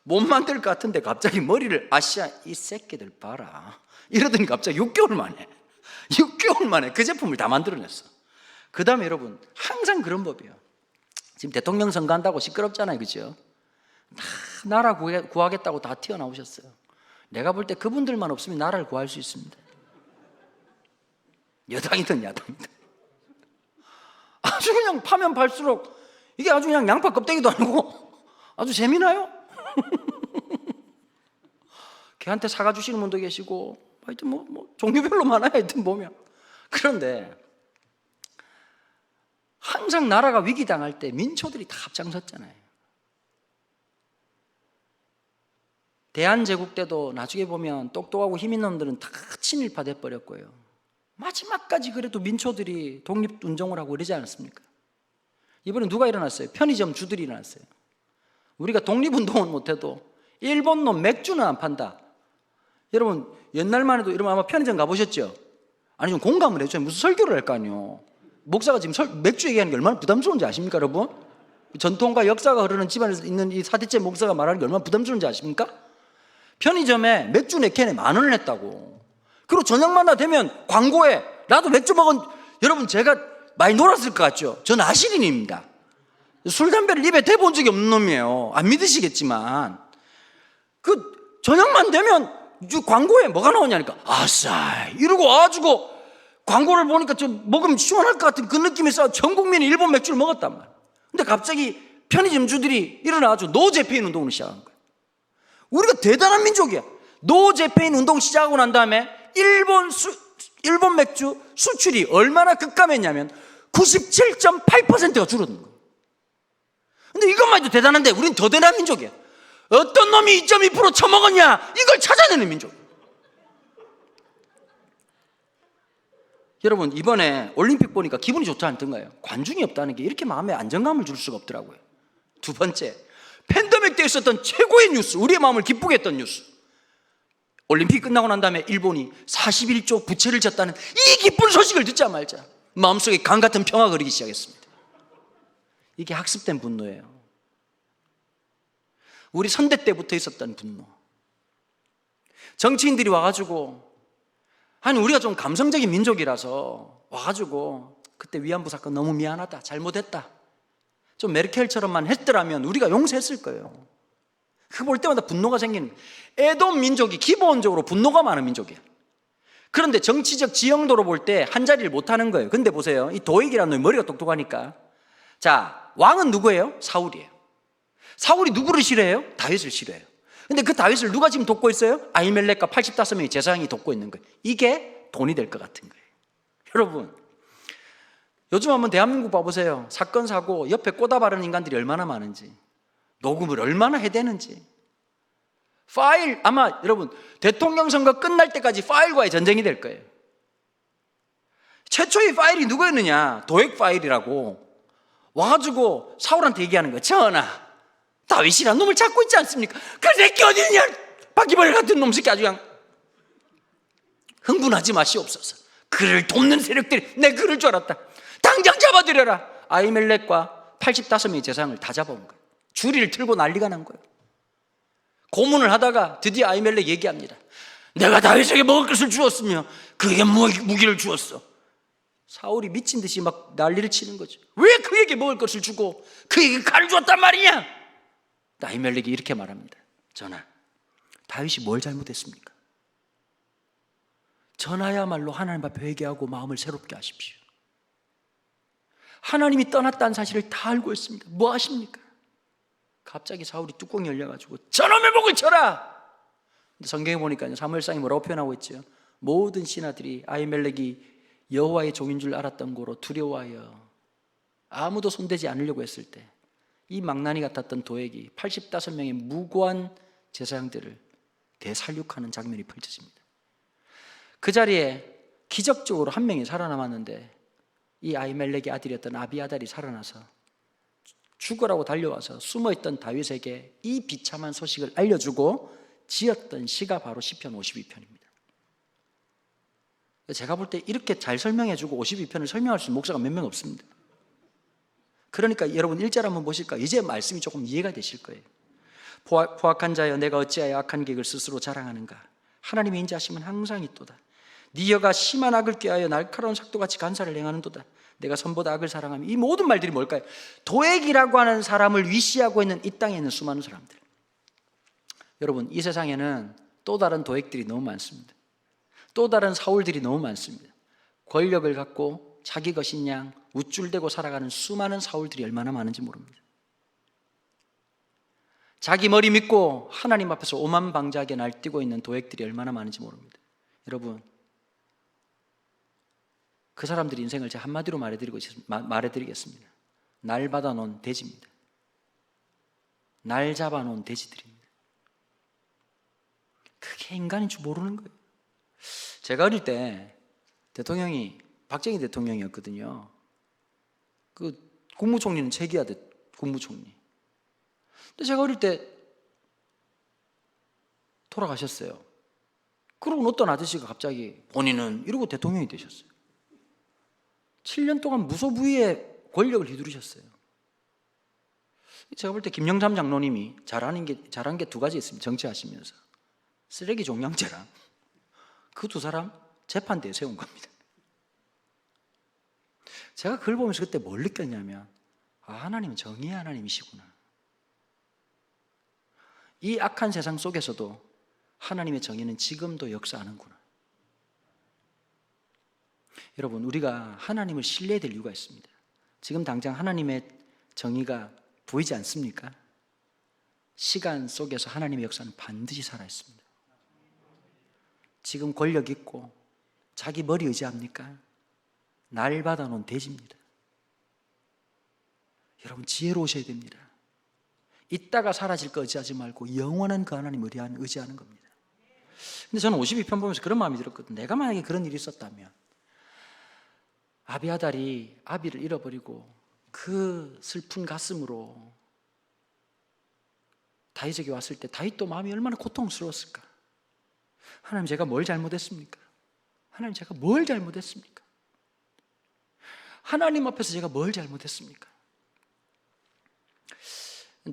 못 만들 것 같은데 갑자기 머리를 아시아 이 새끼들 봐라 이러더니 갑자기 6개월 만에 그 제품을 다 만들어냈어. 그 다음에 여러분, 항상 그런 법이에요. 지금 대통령 선거한다고 시끄럽잖아요, 그죠? 다 나라 구하겠다고 다 튀어나오셨어요. 내가 볼 때 그분들만 없으면 나라를 구할 수 있습니다. 여당이든 야당이든. 아주 그냥 파면 팔수록 이게 아주 그냥 양파 껍데기도 아니고 아주 재미나요? 걔한테 사가주시는 분도 계시고 하여튼 뭐 종류별로 많아요, 하여튼 보면. 그런데 항상 나라가 위기당할 때 민초들이 다 앞장섰잖아요. 대한제국 때도 나중에 보면 똑똑하고 힘 있는 놈들은 다 친일파 돼버렸고요. 마지막까지 그래도 민초들이 독립운동을 하고 이러지 않았습니까? 이번에 누가 일어났어요? 편의점 주들이 일어났어요. 우리가 독립운동은 못해도 일본 놈 맥주는 안 판다. 여러분 옛날만 해도 여러분 아마 편의점 가보셨죠? 아니 좀 공감을 해줘요. 무슨 설교를 할 거 아니에요. 목사가 지금 맥주 얘기하는 게 얼마나 부담스러운지 아십니까, 여러분? 전통과 역사가 흐르는 집안에서 있는 이 4대째 목사가 말하는 게 얼마나 부담스러운지 아십니까? 편의점에 맥주 4캔에 10,000원을 냈다고. 그리고 저녁마다 되면 광고에 나도 맥주 먹은, 여러분 제가 많이 놀았을 것 같죠? 전 아시린입니다. 술, 담배를 입에 대본 적이 없는 놈이에요. 안 믿으시겠지만 그 저녁만 되면 광고에 뭐가 나오냐니까 아싸 이러고 와가지고 광고를 보니까 좀 먹으면 시원할 것 같은 그 느낌에서 전 국민이 일본 맥주를 먹었단 말이에요. 근데 갑자기 편의점주들이 일어나가지고 노제페인 운동을 시작한 거예요. 우리가 대단한 민족이야. 노제페인 운동 시작하고 난 다음에 일본 맥주 수출이 얼마나 급감했냐면 97.8%가 줄어든 거예요. 근데 이것만 해도 대단한데 우린 더 대단한 민족이야. 어떤 놈이 2.2% 처먹었냐 이걸 찾아내는 민족. 여러분 이번에 올림픽 보니까 기분이 좋지 않던가요? 관중이 없다는 게 이렇게 마음에 안정감을 줄 수가 없더라고요. 두 번째, 팬데믹 때 있었던 최고의 뉴스, 우리의 마음을 기쁘게 했던 뉴스, 올림픽 끝나고 난 다음에 일본이 41조 부채를 졌다는 이 기쁜 소식을 듣자 말자 마음속에 강 같은 평화가 흐르기 시작했습니다. 이게 학습된 분노예요. 우리 선대 때부터 있었던 분노. 정치인들이 와가지고, 아니 우리가 좀 감성적인 민족이라서 와가지고 그때 위안부 사건 너무 미안하다, 잘못했다, 좀 메르켈처럼만 했더라면 우리가 용서했을 거예요. 그거 볼 때마다 분노가 생기는 거예요. 에돔 민족이 기본적으로 분노가 많은 민족이에요. 그런데 정치적 지형도로 볼 때 한 자리를 못하는 거예요. 근데 보세요, 이 도액이라는 놈이 머리가 똑똑하니까, 자 왕은 누구예요? 사울이에요. 사울이 누구를 싫어해요? 다윗을 싫어해요. 근데 그 다윗을 누가 지금 돕고 있어요? 아히멜렉과 85명의 제사장이 돕고 있는 거예요. 이게 돈이 될 것 같은 거예요. 여러분 요즘 한번 대한민국 봐보세요. 사건 사고 옆에 꽂아바르는 인간들이 얼마나 많은지, 녹음을 얼마나 해대는지. 파일, 아마 여러분 대통령 선거 끝날 때까지 파일과의 전쟁이 될 거예요. 최초의 파일이 누구였느냐? 도액 파일이라고 와가지고 사울한테 얘기하는 거예요. 전하, 다윗이란 놈을 찾고 있지 않습니까? 그 새끼 어디 있냐? 바퀴벌레 같은 놈 새끼 아주 그냥. 흥분하지 마시옵소서. 그를 돕는 세력들이 내 그럴 줄 알았다. 당장 잡아들여라. 아히멜렉과 85명의 제사장을 다 잡아온 거예요. 주리를 틀고 난리가 난 거예요. 고문을 하다가 드디어 아히멜렉 얘기합니다. 내가 다윗에게 먹을 것을 주었으며 그에게 무기를 주었어. 사울이 미친 듯이 막 난리를 치는 거죠. 왜 그에게 먹을 것을 주고 그에게 칼을 주었단 말이냐? 아히멜렉이 이렇게 말합니다. 전하, 다윗이 뭘 잘못했습니까? 전하야말로 하나님 앞에 회개하고 마음을 새롭게 하십시오. 하나님이 떠났다는 사실을 다 알고 있습니다. 뭐 하십니까? 갑자기 사울이 뚜껑이 열려가지고 저놈의 목을 쳐라. 근데 성경에 보니까 사무엘상이 뭐라고 표현하고 있죠? 모든 신하들이 아히멜렉이 여호와의 종인 줄 알았던 거로 두려워하여 아무도 손대지 않으려고 했을 때 이 망나니 같았던 도액이 85명의 무고한 제사장들을 대살육하는 장면이 펼쳐집니다. 그 자리에 기적적으로 한 명이 살아남았는데 이 아히멜렉의 아들이었던 아비아달이 살아나서 죽으라고 달려와서 숨어있던 다윗에게 이 비참한 소식을 알려주고 지었던 시가 바로 시편 52편입니다. 제가 볼 때 이렇게 잘 설명해주고 52편을 설명할 수 있는 목사가 몇 명 없습니다. 그러니까 여러분 1절 한번 보실까? 이제 말씀이 조금 이해가 되실 거예요. 포악한 자여, 내가 어찌하여 악한 계획을 스스로 자랑하는가? 하나님의 인자하심은 항상 있도다. 네 혀가 심한 악을 꾀하여 날카로운 삭도같이 간사를 행하는도다. 내가 선보다 악을 사랑하며. 이 모든 말들이 뭘까요? 도액이라고 하는 사람을 위시하고 있는 이 땅에 있는 수많은 사람들. 여러분, 이 세상에는 또 다른 도액들이 너무 많습니다. 또 다른 사울들이 너무 많습니다. 권력을 갖고 자기 것인 양 우쭐대고 살아가는 수많은 사울들이 얼마나 많은지 모릅니다. 자기 머리 믿고 하나님 앞에서 오만방자하게 날뛰고 있는 도액들이 얼마나 많은지 모릅니다. 여러분, 그 사람들의 인생을 제가 한마디로 말해드리겠습니다. 날 받아놓은 돼지입니다. 날 잡아놓은 돼지들입니다. 그게 인간인 줄 모르는 거예요. 제가 어릴 때 대통령이 박정희 대통령이었거든요. 그 국무총리는 최기하 국무총리. 근데 제가 어릴 때 돌아가셨어요. 그러고 어떤 아저씨가 갑자기 본인은 이러고 대통령이 되셨어요. 7년 동안 무소부위의 권력을 휘두르셨어요. 제가 볼 때 김영삼 장로님이 잘한 게 두 가지 있습니다. 정치하시면서 쓰레기 종량제랑 그 두 사람 재판대에 세운 겁니다. 제가 그걸 보면서 그때 뭘 느꼈냐면, 하나님은 정의의 하나님이시구나. 이 악한 세상 속에서도 하나님의 정의는 지금도 역사하는구나. 여러분, 우리가 하나님을 신뢰해야 될 이유가 있습니다. 지금 당장 하나님의 정의가 보이지 않습니까? 시간 속에서 하나님의 역사는 반드시 살아있습니다. 지금 권력 있고 자기 머리 의지합니까? 날 받아놓은 돼지입니다. 여러분, 지혜로우셔야 됩니다. 있다가 사라질 거 의지하지 말고 영원한 그 하나님 의지하는 겁니다. 근데 저는 52편 보면서 그런 마음이 들었거든요. 내가 만약에 그런 일이 있었다면, 아비아달이 아비를 잃어버리고 그 슬픈 가슴으로 다윗에게 왔을 때 다윗도 마음이 얼마나 고통스러웠을까? 하나님, 제가 뭘 잘못했습니까? 하나님, 제가 뭘 잘못했습니까? 하나님 앞에서 제가 뭘 잘못했습니까?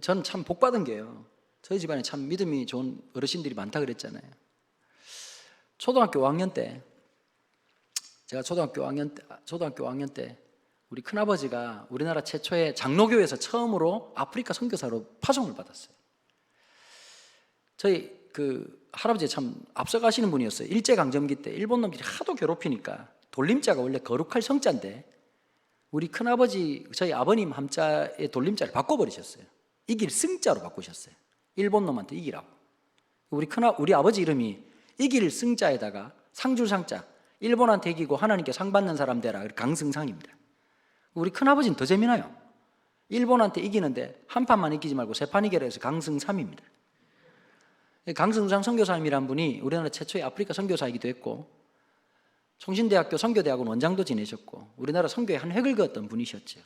전 참 복받은 게요, 저희 집안에 참 믿음이 좋은 어르신들이 많다 그랬잖아요. 초등학교 5학년 때, 제가 초등학교 5학년 때 우리 큰아버지가 우리나라 최초의 장로교회에서 처음으로 아프리카 선교사로 파송을 받았어요. 저희 그 할아버지 참 앞서가시는 분이었어요. 일제강점기 때 일본 놈들이 하도 괴롭히니까, 돌림자가 원래 거룩할 성자인데 우리 큰아버지, 저희 아버님 함자의 돌림자를 바꿔버리셨어요. 이길 승자로 바꾸셨어요. 일본 놈한테 이기라고. 우리 아버지 이름이 이길 승자에다가 상줄상자, 일본한테 이기고 하나님께 상 받는 사람 되라, 강승상입니다. 우리 큰아버지는 더 재미나요. 일본한테 이기는데 한 판만 이기지 말고 세 판 이겨라 해서 강승삼입니다. 강승상 선교사님이란 분이 우리나라 최초의 아프리카 선교사이기도 했고, 총신대학교 선교대학원 원장도 지내셨고, 우리나라 선교의 한 획을 그었던 분이셨죠.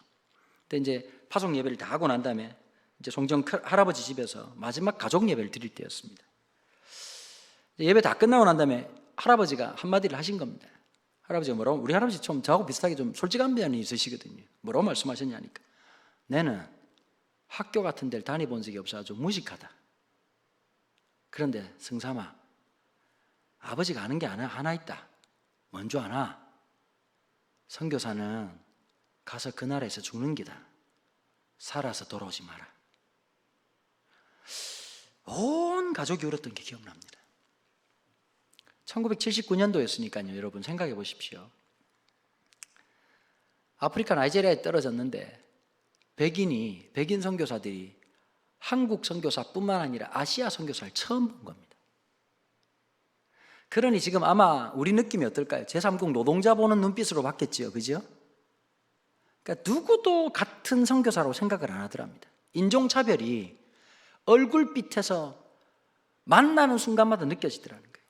근데 이제 파송 예배를 다 하고 난 다음에 이제 송정 할아버지 집에서 마지막 가족 예배를 드릴 때였습니다. 예배 다 끝나고 난 다음에 할아버지가 한마디를 하신 겁니다. 할아버지가 뭐라고, 우리 할아버지 좀 저하고 비슷하게 좀 솔직한 면이 있으시거든요. 뭐라고 말씀하셨냐니까, 내는 학교 같은 데를 다녀본 적이 없어 아주 무식하다. 그런데 승삼아, 아버지가 아는 게 하나 있다. 뭔지 아나? 선교사는 가서 그 나라에서 죽는 기다. 살아서 돌아오지 마라. 온 가족이 울었던 게 기억납니다. 1979년도였으니까요. 여러분 생각해 보십시오. 아프리카 나이지리아에 떨어졌는데 백인 선교사들이 한국 선교사뿐만 아니라 아시아 선교사를 처음 본 겁니다. 그러니 지금 아마 우리 느낌이 어떨까요? 제3국 노동자 보는 눈빛으로 봤겠지요, 그죠? 그러니까 누구도 같은 선교사라고 생각을 안 하더랍니다. 인종차별이 얼굴빛에서 만나는 순간마다 느껴지더라는 거예요.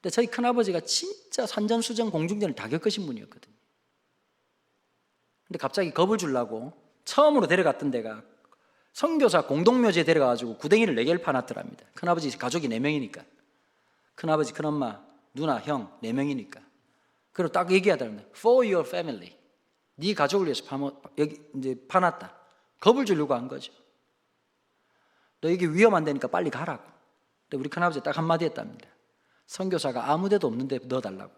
근데 저희 큰아버지가 진짜 산전수전 공중전을 다 겪으신 분이었거든요. 근데 갑자기 겁을 주려고 처음으로 데려갔던 데가 선교사 공동묘지에 데려가가지고 구덩이를 4개를 파놨더랍니다. 큰아버지 가족이 4명이니까. 큰아버지, 큰엄마, 누나, 형 4명이니까. 그리고 딱 얘기하더랍니다. For your family. 네 가족을 위해서 여기 이제 파놨다. 겁을 주려고 한 거죠. 너 여기 위험한 데니까 빨리 가라고. 근데 우리 큰아버지 딱 한마디 했답니다. 선교사가 아무 데도 없는데 넣어달라고.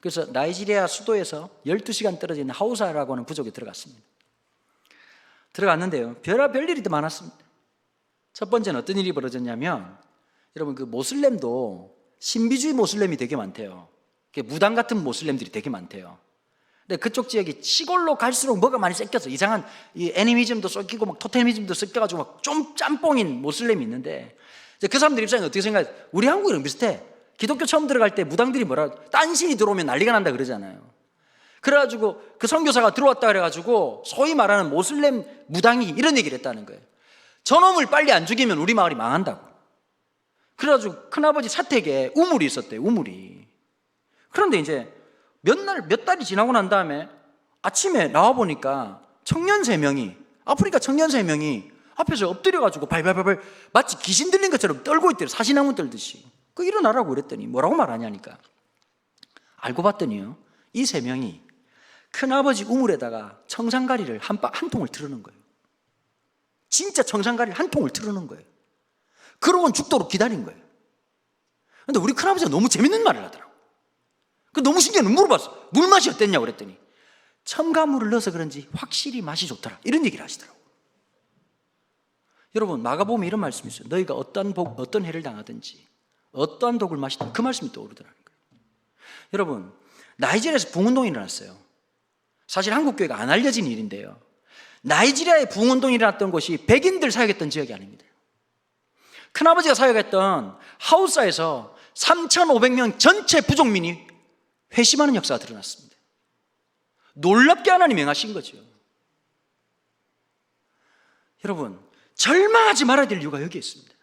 그래서 나이지리아 수도에서 12시간 떨어져 있는 하우사라고 하는 부족에 들어갔습니다. 들어갔는데요, 별일이 더 많았습니다. 첫 번째는 어떤 일이 벌어졌냐면, 여러분 그 모슬렘도 신비주의 모슬렘이 되게 많대요. 무당 같은 모슬렘들이 되게 많대요. 근데 그쪽 지역이 시골로 갈수록 뭐가 많이 섞여서 이상한 이 애니미즘도 섞이고 막 토테미즘도 섞여가지고 막 좀 짬뽕인 모슬렘이 있는데, 이제 그 사람들 입장에 어떻게 생각해? 우리 한국이랑 비슷해. 기독교 처음 들어갈 때 무당들이 뭐라, 딴신이 들어오면 난리가 난다 그러잖아요. 그래가지고 그 선교사가 들어왔다 그래가지고 소위 말하는 모슬렘 무당이 이런 얘기를 했다는 거예요. 저놈을 빨리 안 죽이면 우리 마을이 망한다고. 그래가지고 큰아버지 사택에 우물이 있었대요. 우물이. 그런데 이제 몇 달이 지나고 난 다음에 아침에 나와보니까 청년 3명이, 아프리카 청년 3명이 앞에서 엎드려가지고 발발발발 마치 귀신 들린 것처럼 떨고 있대요. 사시나무 떨듯이. 그 일어나라고 그랬더니 뭐라고 말하냐니까. 알고 봤더니요, 이 3명이 큰아버지 우물에다가 청산가리를 한 통을 틀어놓은 거예요. 진짜 청산가리를 한 통을 틀어놓은 거예요. 그러고는 죽도록 기다린 거예요. 근데 우리 큰아버지가 너무 재밌는 말을 하더라고. 너무 신기해서 물어봤어. 물 맛이 어땠냐고 그랬더니 첨가물을 넣어서 그런지 확실히 맛이 좋더라, 이런 얘기를 하시더라고. 여러분, 마가복음에 이런 말씀이 있어요. 너희가 어떤 해를 당하든지 어떠한 독을 마시든 그 말씀이 떠오르더라는 거예요. 여러분, 나이지리아에서 부흥운동이 일어났어요. 사실 한국교회가 안 알려진 일인데요, 나이지리아에 부흥운동이 일어났던 곳이 백인들 사역했던 지역이 아닙니다. 큰아버지가 사역했던 하우사에서 3,500명 전체 부족민이 회심하는 역사가 드러났습니다. 놀랍게 하나님이 행하신 거죠. 여러분, 절망하지 말아야 될 이유가 여기에 있습니다.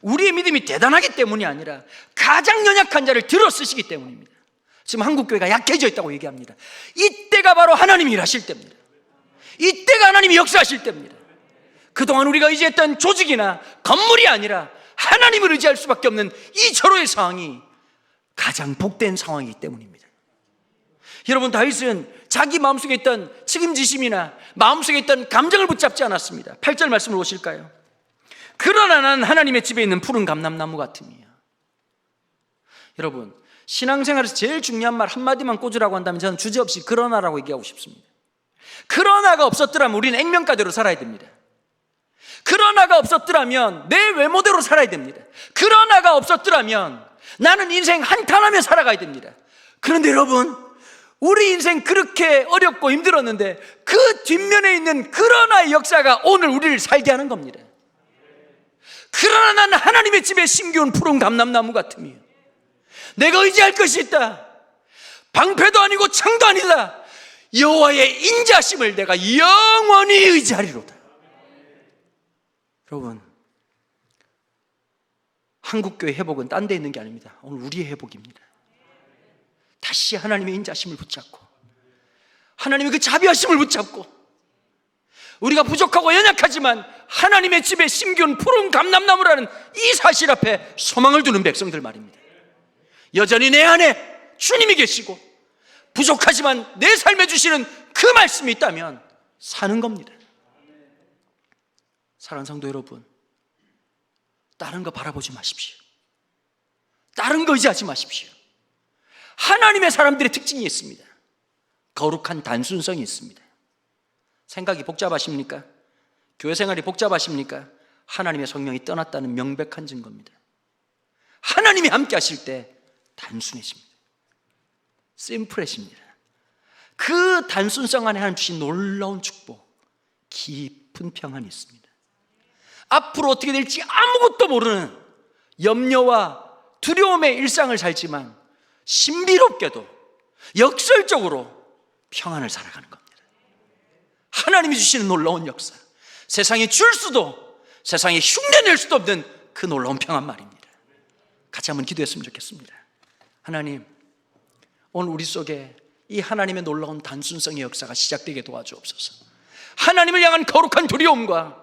우리의 믿음이 대단하기 때문이 아니라 가장 연약한 자를 들어 쓰시기 때문입니다. 지금 한국교회가 약해져 있다고 얘기합니다. 이때가 바로 하나님이 일하실 때입니다. 이때가 하나님이 역사하실 때입니다. 그동안 우리가 의지했던 조직이나 건물이 아니라 하나님을 의지할 수밖에 없는 이 절호의 상황이 가장 복된 상황이기 때문입니다. 여러분, 다윗은 자기 마음속에 있던 책임지심이나 마음속에 있던 감정을 붙잡지 않았습니다. 8절 말씀을 보실까요? 그러나 난 하나님의 집에 있는 푸른 감람나무 같음이야. 여러분, 신앙생활에서 제일 중요한 말 한마디만 꽂으라고 한다면 저는 주저없이 그러나라고 얘기하고 싶습니다. 그러나가 없었더라면 우리는 액면가대로 살아야 됩니다. 그러나가 없었더라면 내 외모대로 살아야 됩니다. 그러나가 없었더라면 나는 인생 한탄하며 살아가야 됩니다. 그런데 여러분, 우리 인생 그렇게 어렵고 힘들었는데 그 뒷면에 있는 그러나의 역사가 오늘 우리를 살게 하는 겁니다. 그러나 나는 하나님의 집에 심기운 푸른 감람나무 같으며 내가 의지할 것이 있다. 방패도 아니고 창도 아니다. 여호와의 인자심을 내가 영원히 의지하리로다. 여러분, 한국교회 회복은 딴 데 있는 게 아닙니다. 오늘 우리의 회복입니다. 다시 하나님의 인자심을 붙잡고 하나님의 그 자비하심을 붙잡고 우리가 부족하고 연약하지만 하나님의 집에 심기운 푸른 감람나무라는 이 사실 앞에 소망을 두는 백성들 말입니다. 여전히 내 안에 주님이 계시고 부족하지만 내 삶에 주시는 그 말씀이 있다면 사는 겁니다. 사랑하는 성도 여러분, 다른 거 바라보지 마십시오. 다른 거 의지하지 마십시오. 하나님의 사람들의 특징이 있습니다. 거룩한 단순성이 있습니다. 생각이 복잡하십니까? 교회 생활이 복잡하십니까? 하나님의 성령이 떠났다는 명백한 증거입니다. 하나님이 함께 하실 때 단순해집니다. 심플해집니다. 그 단순성 안에 하나님 주신 놀라운 축복, 깊은 평안이 있습니다. 앞으로 어떻게 될지 아무것도 모르는 염려와 두려움의 일상을 살지만 신비롭게도 역설적으로 평안을 살아가는 겁니다. 하나님이 주시는 놀라운 역사, 세상에 줄 수도 세상에 흉내낼 수도 없는 그 놀라운 평안 말입니다. 같이 한번 기도했으면 좋겠습니다. 하나님, 오늘 우리 속에 이 하나님의 놀라운 단순성의 역사가 시작되게 도와주옵소서. 하나님을 향한 거룩한 두려움과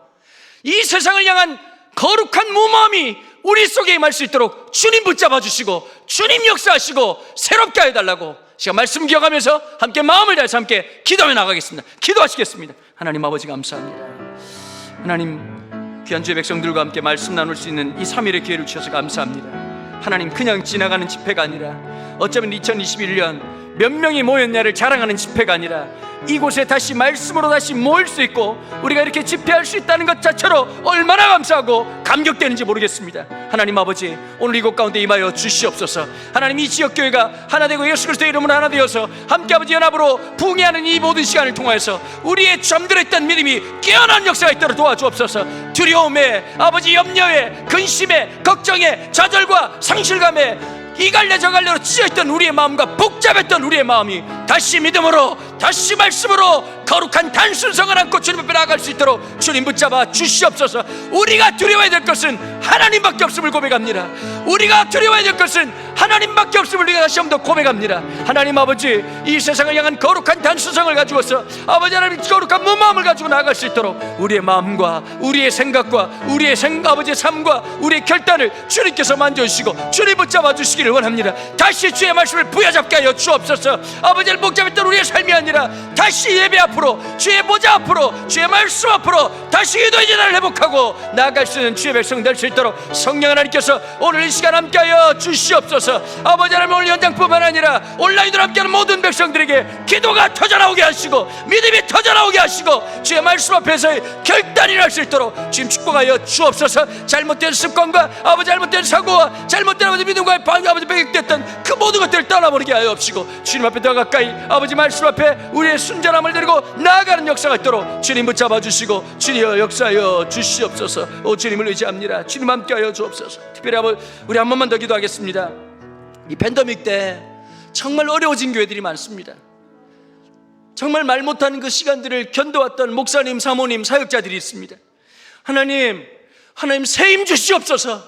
이 세상을 향한 거룩한 무마음이 우리 속에 임할 수 있도록 주님 붙잡아 주시고 주님 역사하시고 새롭게 해달라고 제가 말씀 기억하면서 함께 마음을 다해서 함께 기도해 나가겠습니다. 기도하시겠습니다. 하나님 아버지 감사합니다. 하나님, 귀한 주의 백성들과 함께 말씀 나눌 수 있는 이 3일의 기회를 주셔서 감사합니다. 하나님, 그냥 지나가는 집회가 아니라 어쩌면 2021년 몇 명이 모였냐를 자랑하는 집회가 아니라 이곳에 다시 말씀으로 다시 모일 수 있고 우리가 이렇게 집회할 수 있다는 것 자체로 얼마나 감사하고 감격되는지 모르겠습니다. 하나님 아버지, 오늘 이곳 가운데 임하여 주시옵소서. 하나님, 이 지역교회가 하나 되고 예수 그리스도의 이름으로 하나 되어서 함께 아버지 연합으로 부흥하는 이 모든 시간을 통하여서 우리의 잠들어 있던 믿음이 깨어난 역사가 있도록 도와주옵소서. 두려움에, 아버지 염려에, 근심에, 걱정에, 좌절과 상실감에 이갈래 저갈래로 찢어있던 우리의 마음과 복잡했던 우리의 마음이 다시 믿음으로, 다시 말씀으로 거룩한 단순성을 안고 주님 앞에 나아갈 수 있도록 주님 붙잡아 주시옵소서. 우리가 두려워해야 될 것은 하나님밖에 없음을 고백합니다. 우리가 두려워해야 될 것은 하나님밖에 없음을 우리가 다시 한번 더 고백합니다. 하나님 아버지, 이 세상을 향한 거룩한 단순성을 가지고서 아버지 하나님 거룩한 무마음을 가지고 나아갈 수 있도록 우리의 마음과 우리의 생각과 우리의 아버지의 삶과 우리의 결단을 주님께서 만져주시고 주님 붙잡아 주시기를 원합니다. 다시 주의 말씀을 부여잡게 하여 주옵소서. 아버지를 복잡했던 우리의 삶이 아니라 다시 예배 앞으로, 주의 보좌 앞으로, 주의 말씀 앞으로 다시 기도의 제단을 회복하고 나아갈 수 있는 주의 백성 될 수 있도록 성령 하나님께서 오늘 이 시간 함께하여 주시옵소서. 아버지 하나님, 오늘 현장뿐만 아니라 온라인으로 함께하는 모든 백성들에게 기도가 터져나오게 하시고 믿음이 터져나오게 하시고 주의 말씀 앞에서의 결단이 날 수 있도록 주님 축복하여 주옵소서. 잘못된 습관과 아버지 잘못된 사고와 잘못된 아버지 믿음과의 아버지 배격됐던 그 모든 것들을 떠나버리게 하여 없시고 주님 앞에 더 가까이 아버지 말씀 앞에 우리의 순전함을 드리고 나아가는 역사가 있도록 주님 붙잡아 주시고 주여 역사하여 주시옵소서. 오 주님을 의지합니다. 주님 함께하여 주옵소서. 특별히 아버지, 우리 한 번만 더 기도하겠습니다. 이 팬데믹 때 정말 어려워진 교회들이 많습니다. 정말 말 못하는 그 시간들을 견뎌왔던 목사님, 사모님, 사역자들이 있습니다. 하나님 새 힘 주시옵소서.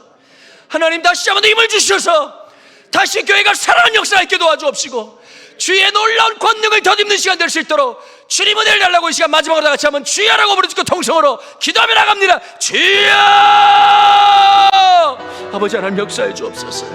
하나님 다시 한번 힘을 주셔서 다시 교회가 살아나는 역사가 있게 도와주옵시고 주의 놀라운 권능을 덧입는 시간 될 수 있도록 주님 은혜를 달라고 이 시간 마지막으로 다 같이 한번 주여라고 부르짖고 통성으로 기도하며 나갑니다. 주여! 아버지 하나님 역사해 주옵소서.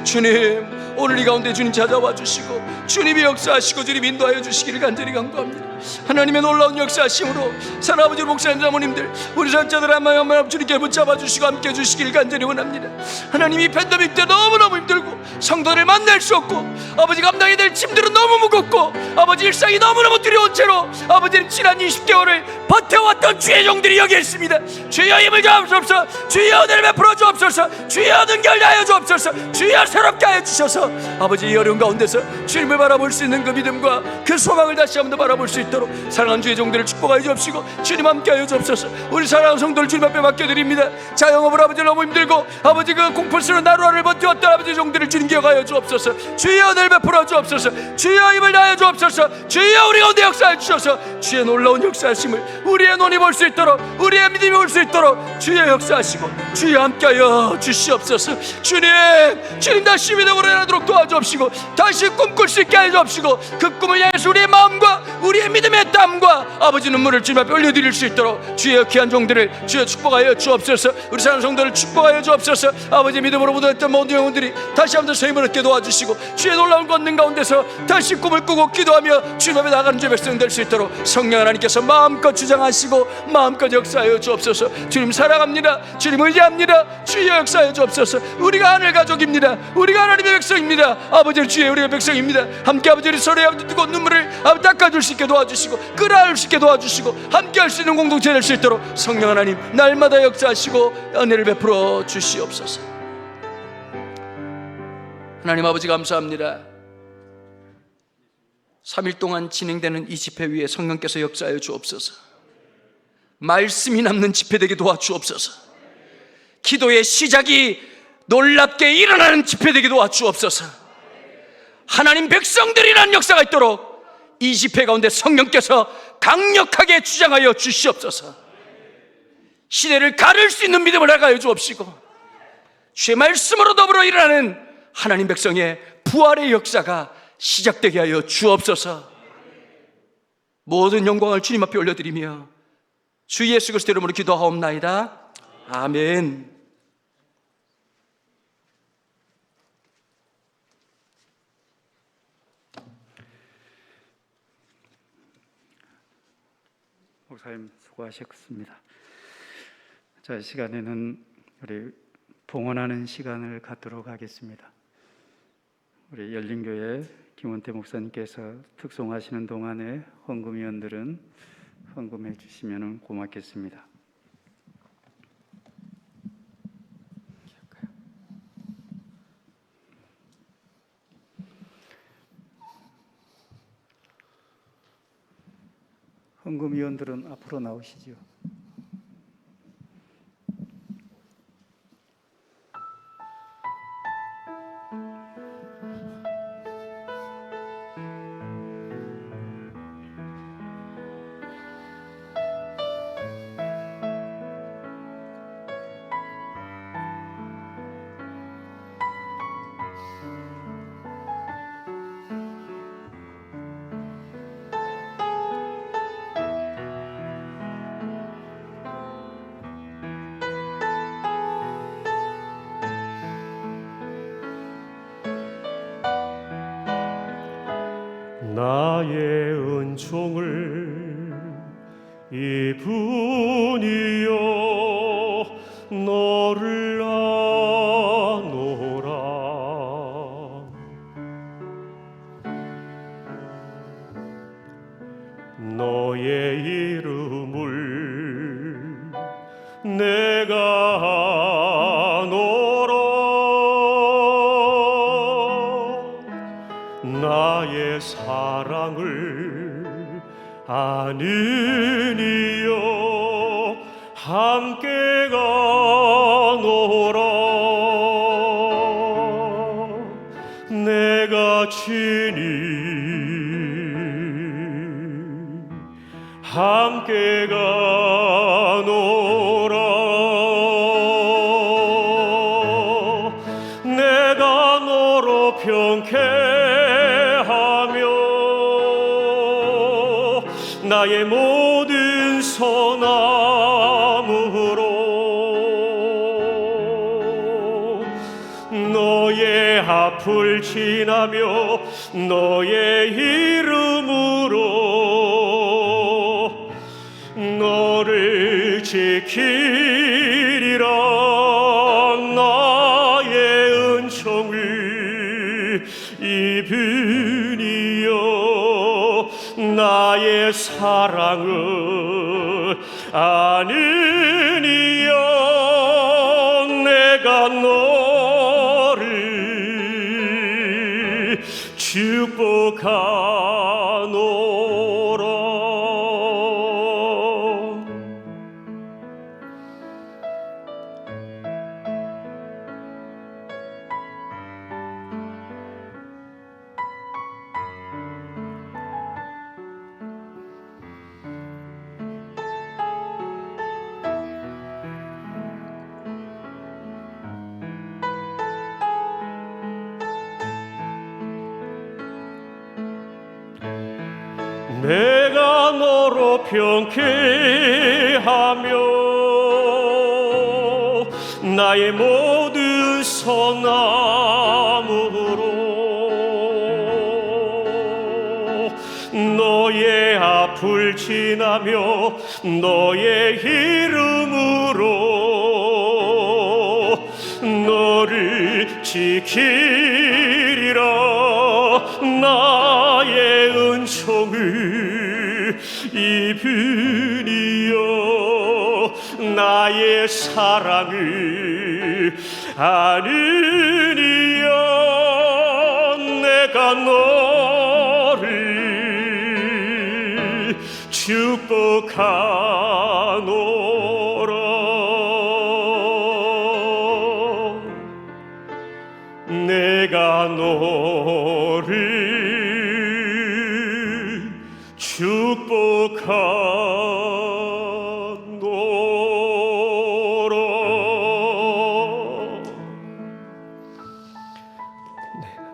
주님, 오늘 이 가운데 주님 찾아와 주시고 주님이 역사하시고 주님 인도하여 주시기를 간절히 간구합니다. 하나님의 놀라운 역사하심으로 사랑아버지 목사님, 사모님들, 우리 사역자들 한마음 주님께 붙잡아 주시고 함께 해주시길 간절히 원합니다. 하나님, 이 팬데믹 때 너무너무 힘들고 성도를 만날 수 없고 아버지 감당이 될 짐들은 너무 무겁고 아버지 일상이 너무너무 두려운 채로 아버지는 지난 20개월을 버텨왔던 주의 종들이 여기 있습니다. 주여 힘을 주옵소서. 주여 은혜를 베풀어 주옵소서. 주여 능결하여 주옵소서. 주여 새롭게 하여 주셔서 아버지 이 어려운 가운데서 주님을 바라볼 수 있는 그 믿음과 그 소망을 다시 한번 더 바라볼 수 있도록 사랑하는 주의 종들을 축복하여 주옵시고 주님 함께하여 주옵소서. 우리 사랑하는 성도를 주님 앞에 맡겨드립니다. 자영업을 아버지 너무 힘들고 아버지 그 공포스러운 하루하루를 버텨왔던 아버지 종들을 주님 기억하여 주옵소서. 주여 은혜를 베풀어 주옵소서. 주여 힘을 다하여 주옵소서. 주여 우리 가운데 역사해 주셔서 주의 놀라운 역사하심을 우리의 눈이 볼 수 있도록 우리의 믿음이 볼 수 있도록 주여 역사하시고 주여 함께하여 주시옵소서. 주님 다시 믿음으로 일어나도록 도와주옵시고 다시 꿈꿀 수 있게 하여 주옵시고 그 꿈을 향해서 우리의 마음과 우리의 믿음의 땀과 아버지 눈물을 주님 앞에 올려드릴 수 있도록 주여 귀한 종들을 주여 축복하여 주옵소서. 우리 사랑하는 성도를 축복하여 주옵소서. 아버지 믿음으로 묻어있던 모든 영혼들이 다시 한번 새 힘을 얻게 도와주시고 주의 놀라운 권능 가운데서 다시 꿈을 꾸고 기도하며 주님 앞에 나가는 주의 백성 될 수 있도록 성령 하나님께서 마음껏 주장하시고 마음껏 역사하여 주옵소서. 주님 사랑합니다. 주님 의지합니다. 주여 역사하여 주옵소서. 우리가 하늘 가족입니다. 우리가 하나님의 백성입니다. 아버지 주의 우리의 백성입니다. 함께 아버지를 서로의 아버지 뜨거운 눈물을 아버지 닦아줄 수 있게 도와주시고 끌어안을 수 있게 도와주시고 함께 할 수 있는 공동체 될 수 있도록 성령 하나님 날마다 역사하시고 은혜를 베풀어 주시옵소서. 하나님 아버지 감사합니다. 3일 동안 진행되는 이 집회 위에 성령께서 역사하여 주옵소서. 말씀이 남는 집회 되게 도와주옵소서. 기도의 시작이 놀랍게 일어나는 집회 되게 도와주옵소서. 하나님 백성들이라는 역사가 있도록 이 집회 가운데 성령께서 강력하게 주장하여 주시옵소서. 시대를 가를 수 있는 믿음을 나가여 주옵시고 주의 말씀으로 더불어 일어나는 하나님 백성의 부활의 역사가 시작되게 하여 주옵소서. 모든 영광을 주님 앞에 올려드리며 주 예수 그리스도 이름으로 기도하옵나이다. 아멘. 목사님 수고하셨습니다. 자, 이 시간에는 우리 봉헌하는 시간을 갖도록 하겠습니다. 우리 열린교회 김원태 목사님께서 특송하시는 동안에 헌금위원들은 헌금해 주시면 고맙겠습니다. 헌금위원들은 앞으로 나오시죠. 나의 은총을 이분이여 너를 아노라. 너의 이름을 내가 아노라. 나의 사랑을 아는 이여 함께 가노라. 내가 친히 함께 가노라. 내가 너로 평쾌하며 나의 모든 소나무로 너의 앞을 지나며 너의 이름으로 너를 지키리라. 나의 은총을 입으니여 나의 사랑을 아느니여 내가 너를 축복하노라. 내가 너로 평쾌하며 나의 모든 소나무로 너의 앞을 지나며 너의 이름으로 너를 지키리라. 나의 은총을 입으니여 나의 사랑을 아느니여 내가 너를 축복하노라. 내가 너를 축복하노라.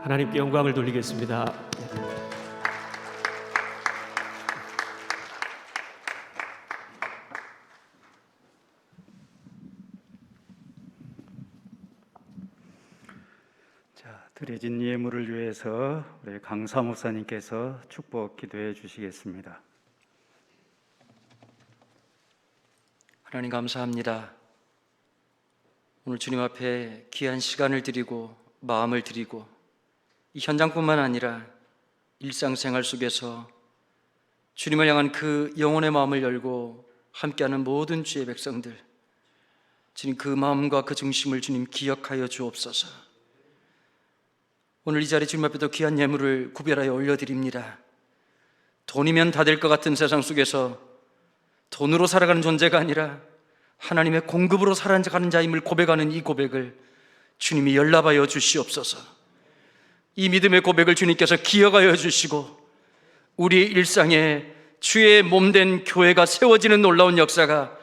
하나님께 영광을 돌리겠습니다. 드려진 예물을 위해서 우리 강사 목사님께서 축복 기도해 주시겠습니다. 하나님 감사합니다. 오늘 주님 앞에 귀한 시간을 드리고 마음을 드리고 이 현장뿐만 아니라 일상생활 속에서 주님을 향한 그 영혼의 마음을 열고 함께하는 모든 주의 백성들, 주님 그 마음과 그 중심을 주님 기억하여 주옵소서. 오늘 이 자리 주님 앞에도 귀한 예물을 구별하여 올려드립니다. 돈이면 다 될 것 같은 세상 속에서 돈으로 살아가는 존재가 아니라 하나님의 공급으로 살아가는 자임을 고백하는 이 고백을 주님이 연락하여 주시옵소서. 이 믿음의 고백을 주님께서 기억하여 주시고 우리 일상에 주의 몸된 교회가 세워지는 놀라운 역사가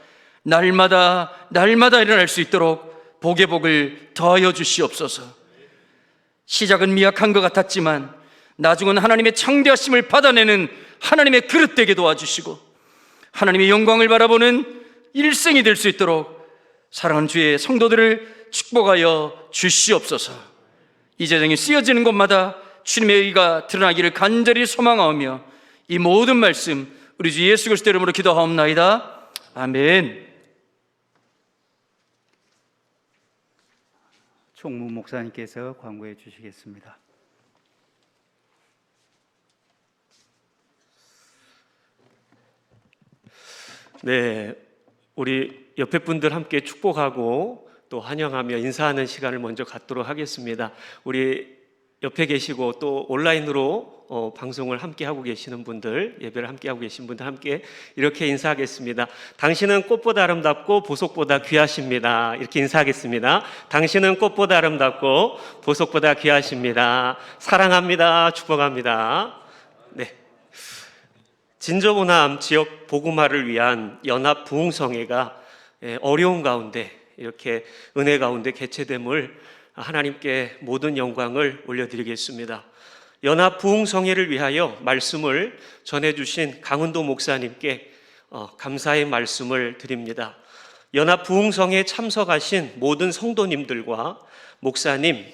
날마다 일어날 수 있도록 복의 복을 더하여 주시옵소서. 시작은 미약한 것 같았지만 나중은 하나님의 창대하심을 받아내는 하나님의 그릇 되게 도와주시고 하나님의 영광을 바라보는 일생이 될 수 있도록 사랑하는 주의 성도들을 축복하여 주시옵소서. 이 재정이 쓰여지는 곳마다 주님의 의가 드러나기를 간절히 소망하오며 이 모든 말씀 우리 주 예수 그리스도 이름으로 기도하옵나이다. 아멘. 총무 목사님께서 광고해 주시겠습니다. 네, 우리 옆에 분들 함께 축복하고 또 환영하며 인사하는 시간을 먼저 갖도록 하겠습니다. 우리 옆에 계시고 또 온라인으로 방송을 함께 하고 계시는 분들, 예배를 함께 하고 계신 분들 함께 이렇게 인사하겠습니다. 당신은 꽃보다 아름답고 보석보다 귀하십니다. 이렇게 인사하겠습니다. 당신은 꽃보다 아름답고 보석보다 귀하십니다. 사랑합니다. 축복합니다. 네. 진저보남 지역 복음화를 위한 연합 부흥성회가 어려운 가운데 이렇게 은혜 가운데 개최됨을 하나님께 모든 영광을 올려드리겠습니다. 연합 부흥성회를 위하여 말씀을 전해주신 강은도 목사님께 감사의 말씀을 드립니다. 연합 부흥성회에 참석하신 모든 성도님들과 목사님,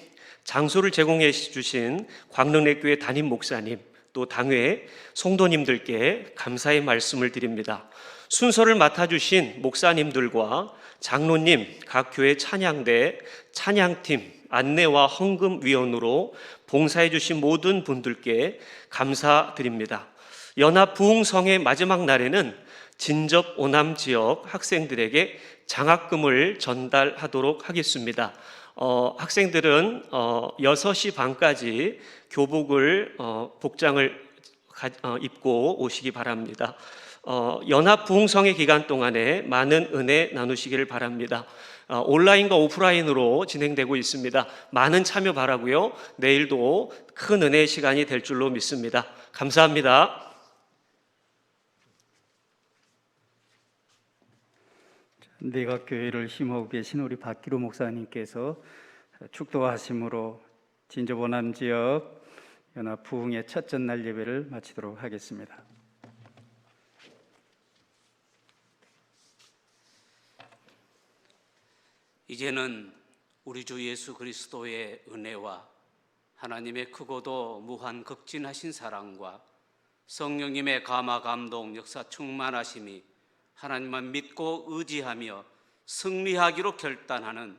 장소를 제공해 주신 광릉내교회 담임 목사님, 또 당회 성도님들께 감사의 말씀을 드립니다. 순서를 맡아주신 목사님들과 장로님, 각 교회 찬양대, 찬양팀, 안내와 헌금위원으로 봉사해 주신 모든 분들께 감사드립니다. 연합 부흥성의 마지막 날에는 진접 오남 지역 학생들에게 장학금을 전달하도록 하겠습니다. 학생들은 6시 반까지 교복을 복장을 입고 오시기 바랍니다. 연합 부흥성의 기간 동안에 많은 은혜 나누시기를 바랍니다. 온라인과 오프라인으로 진행되고 있습니다. 많은 참여 바라고요. 내일도 큰 은혜의 시간이 될 줄로 믿습니다. 감사합니다. 내각교회를 힘하고 계신 우리 박기로 목사님께서 축도하심으로 진저보남 지역 연합 부흥의 첫 전날 예배를 마치도록 하겠습니다. 이제는 우리 주 예수 그리스도의 은혜와 하나님의 크고도 무한 극진하신 사랑과 성령님의 감화 감동 역사 충만하심이 하나님만 믿고 의지하며 승리하기로 결단하는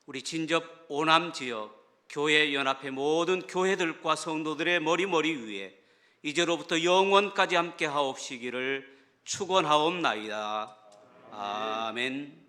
우리 진접 오남 지역 교회 연합회 모든 교회들과 성도들의 머리 위에 이제로부터 영원까지 함께 하옵시기를 축원하옵나이다. 아멘.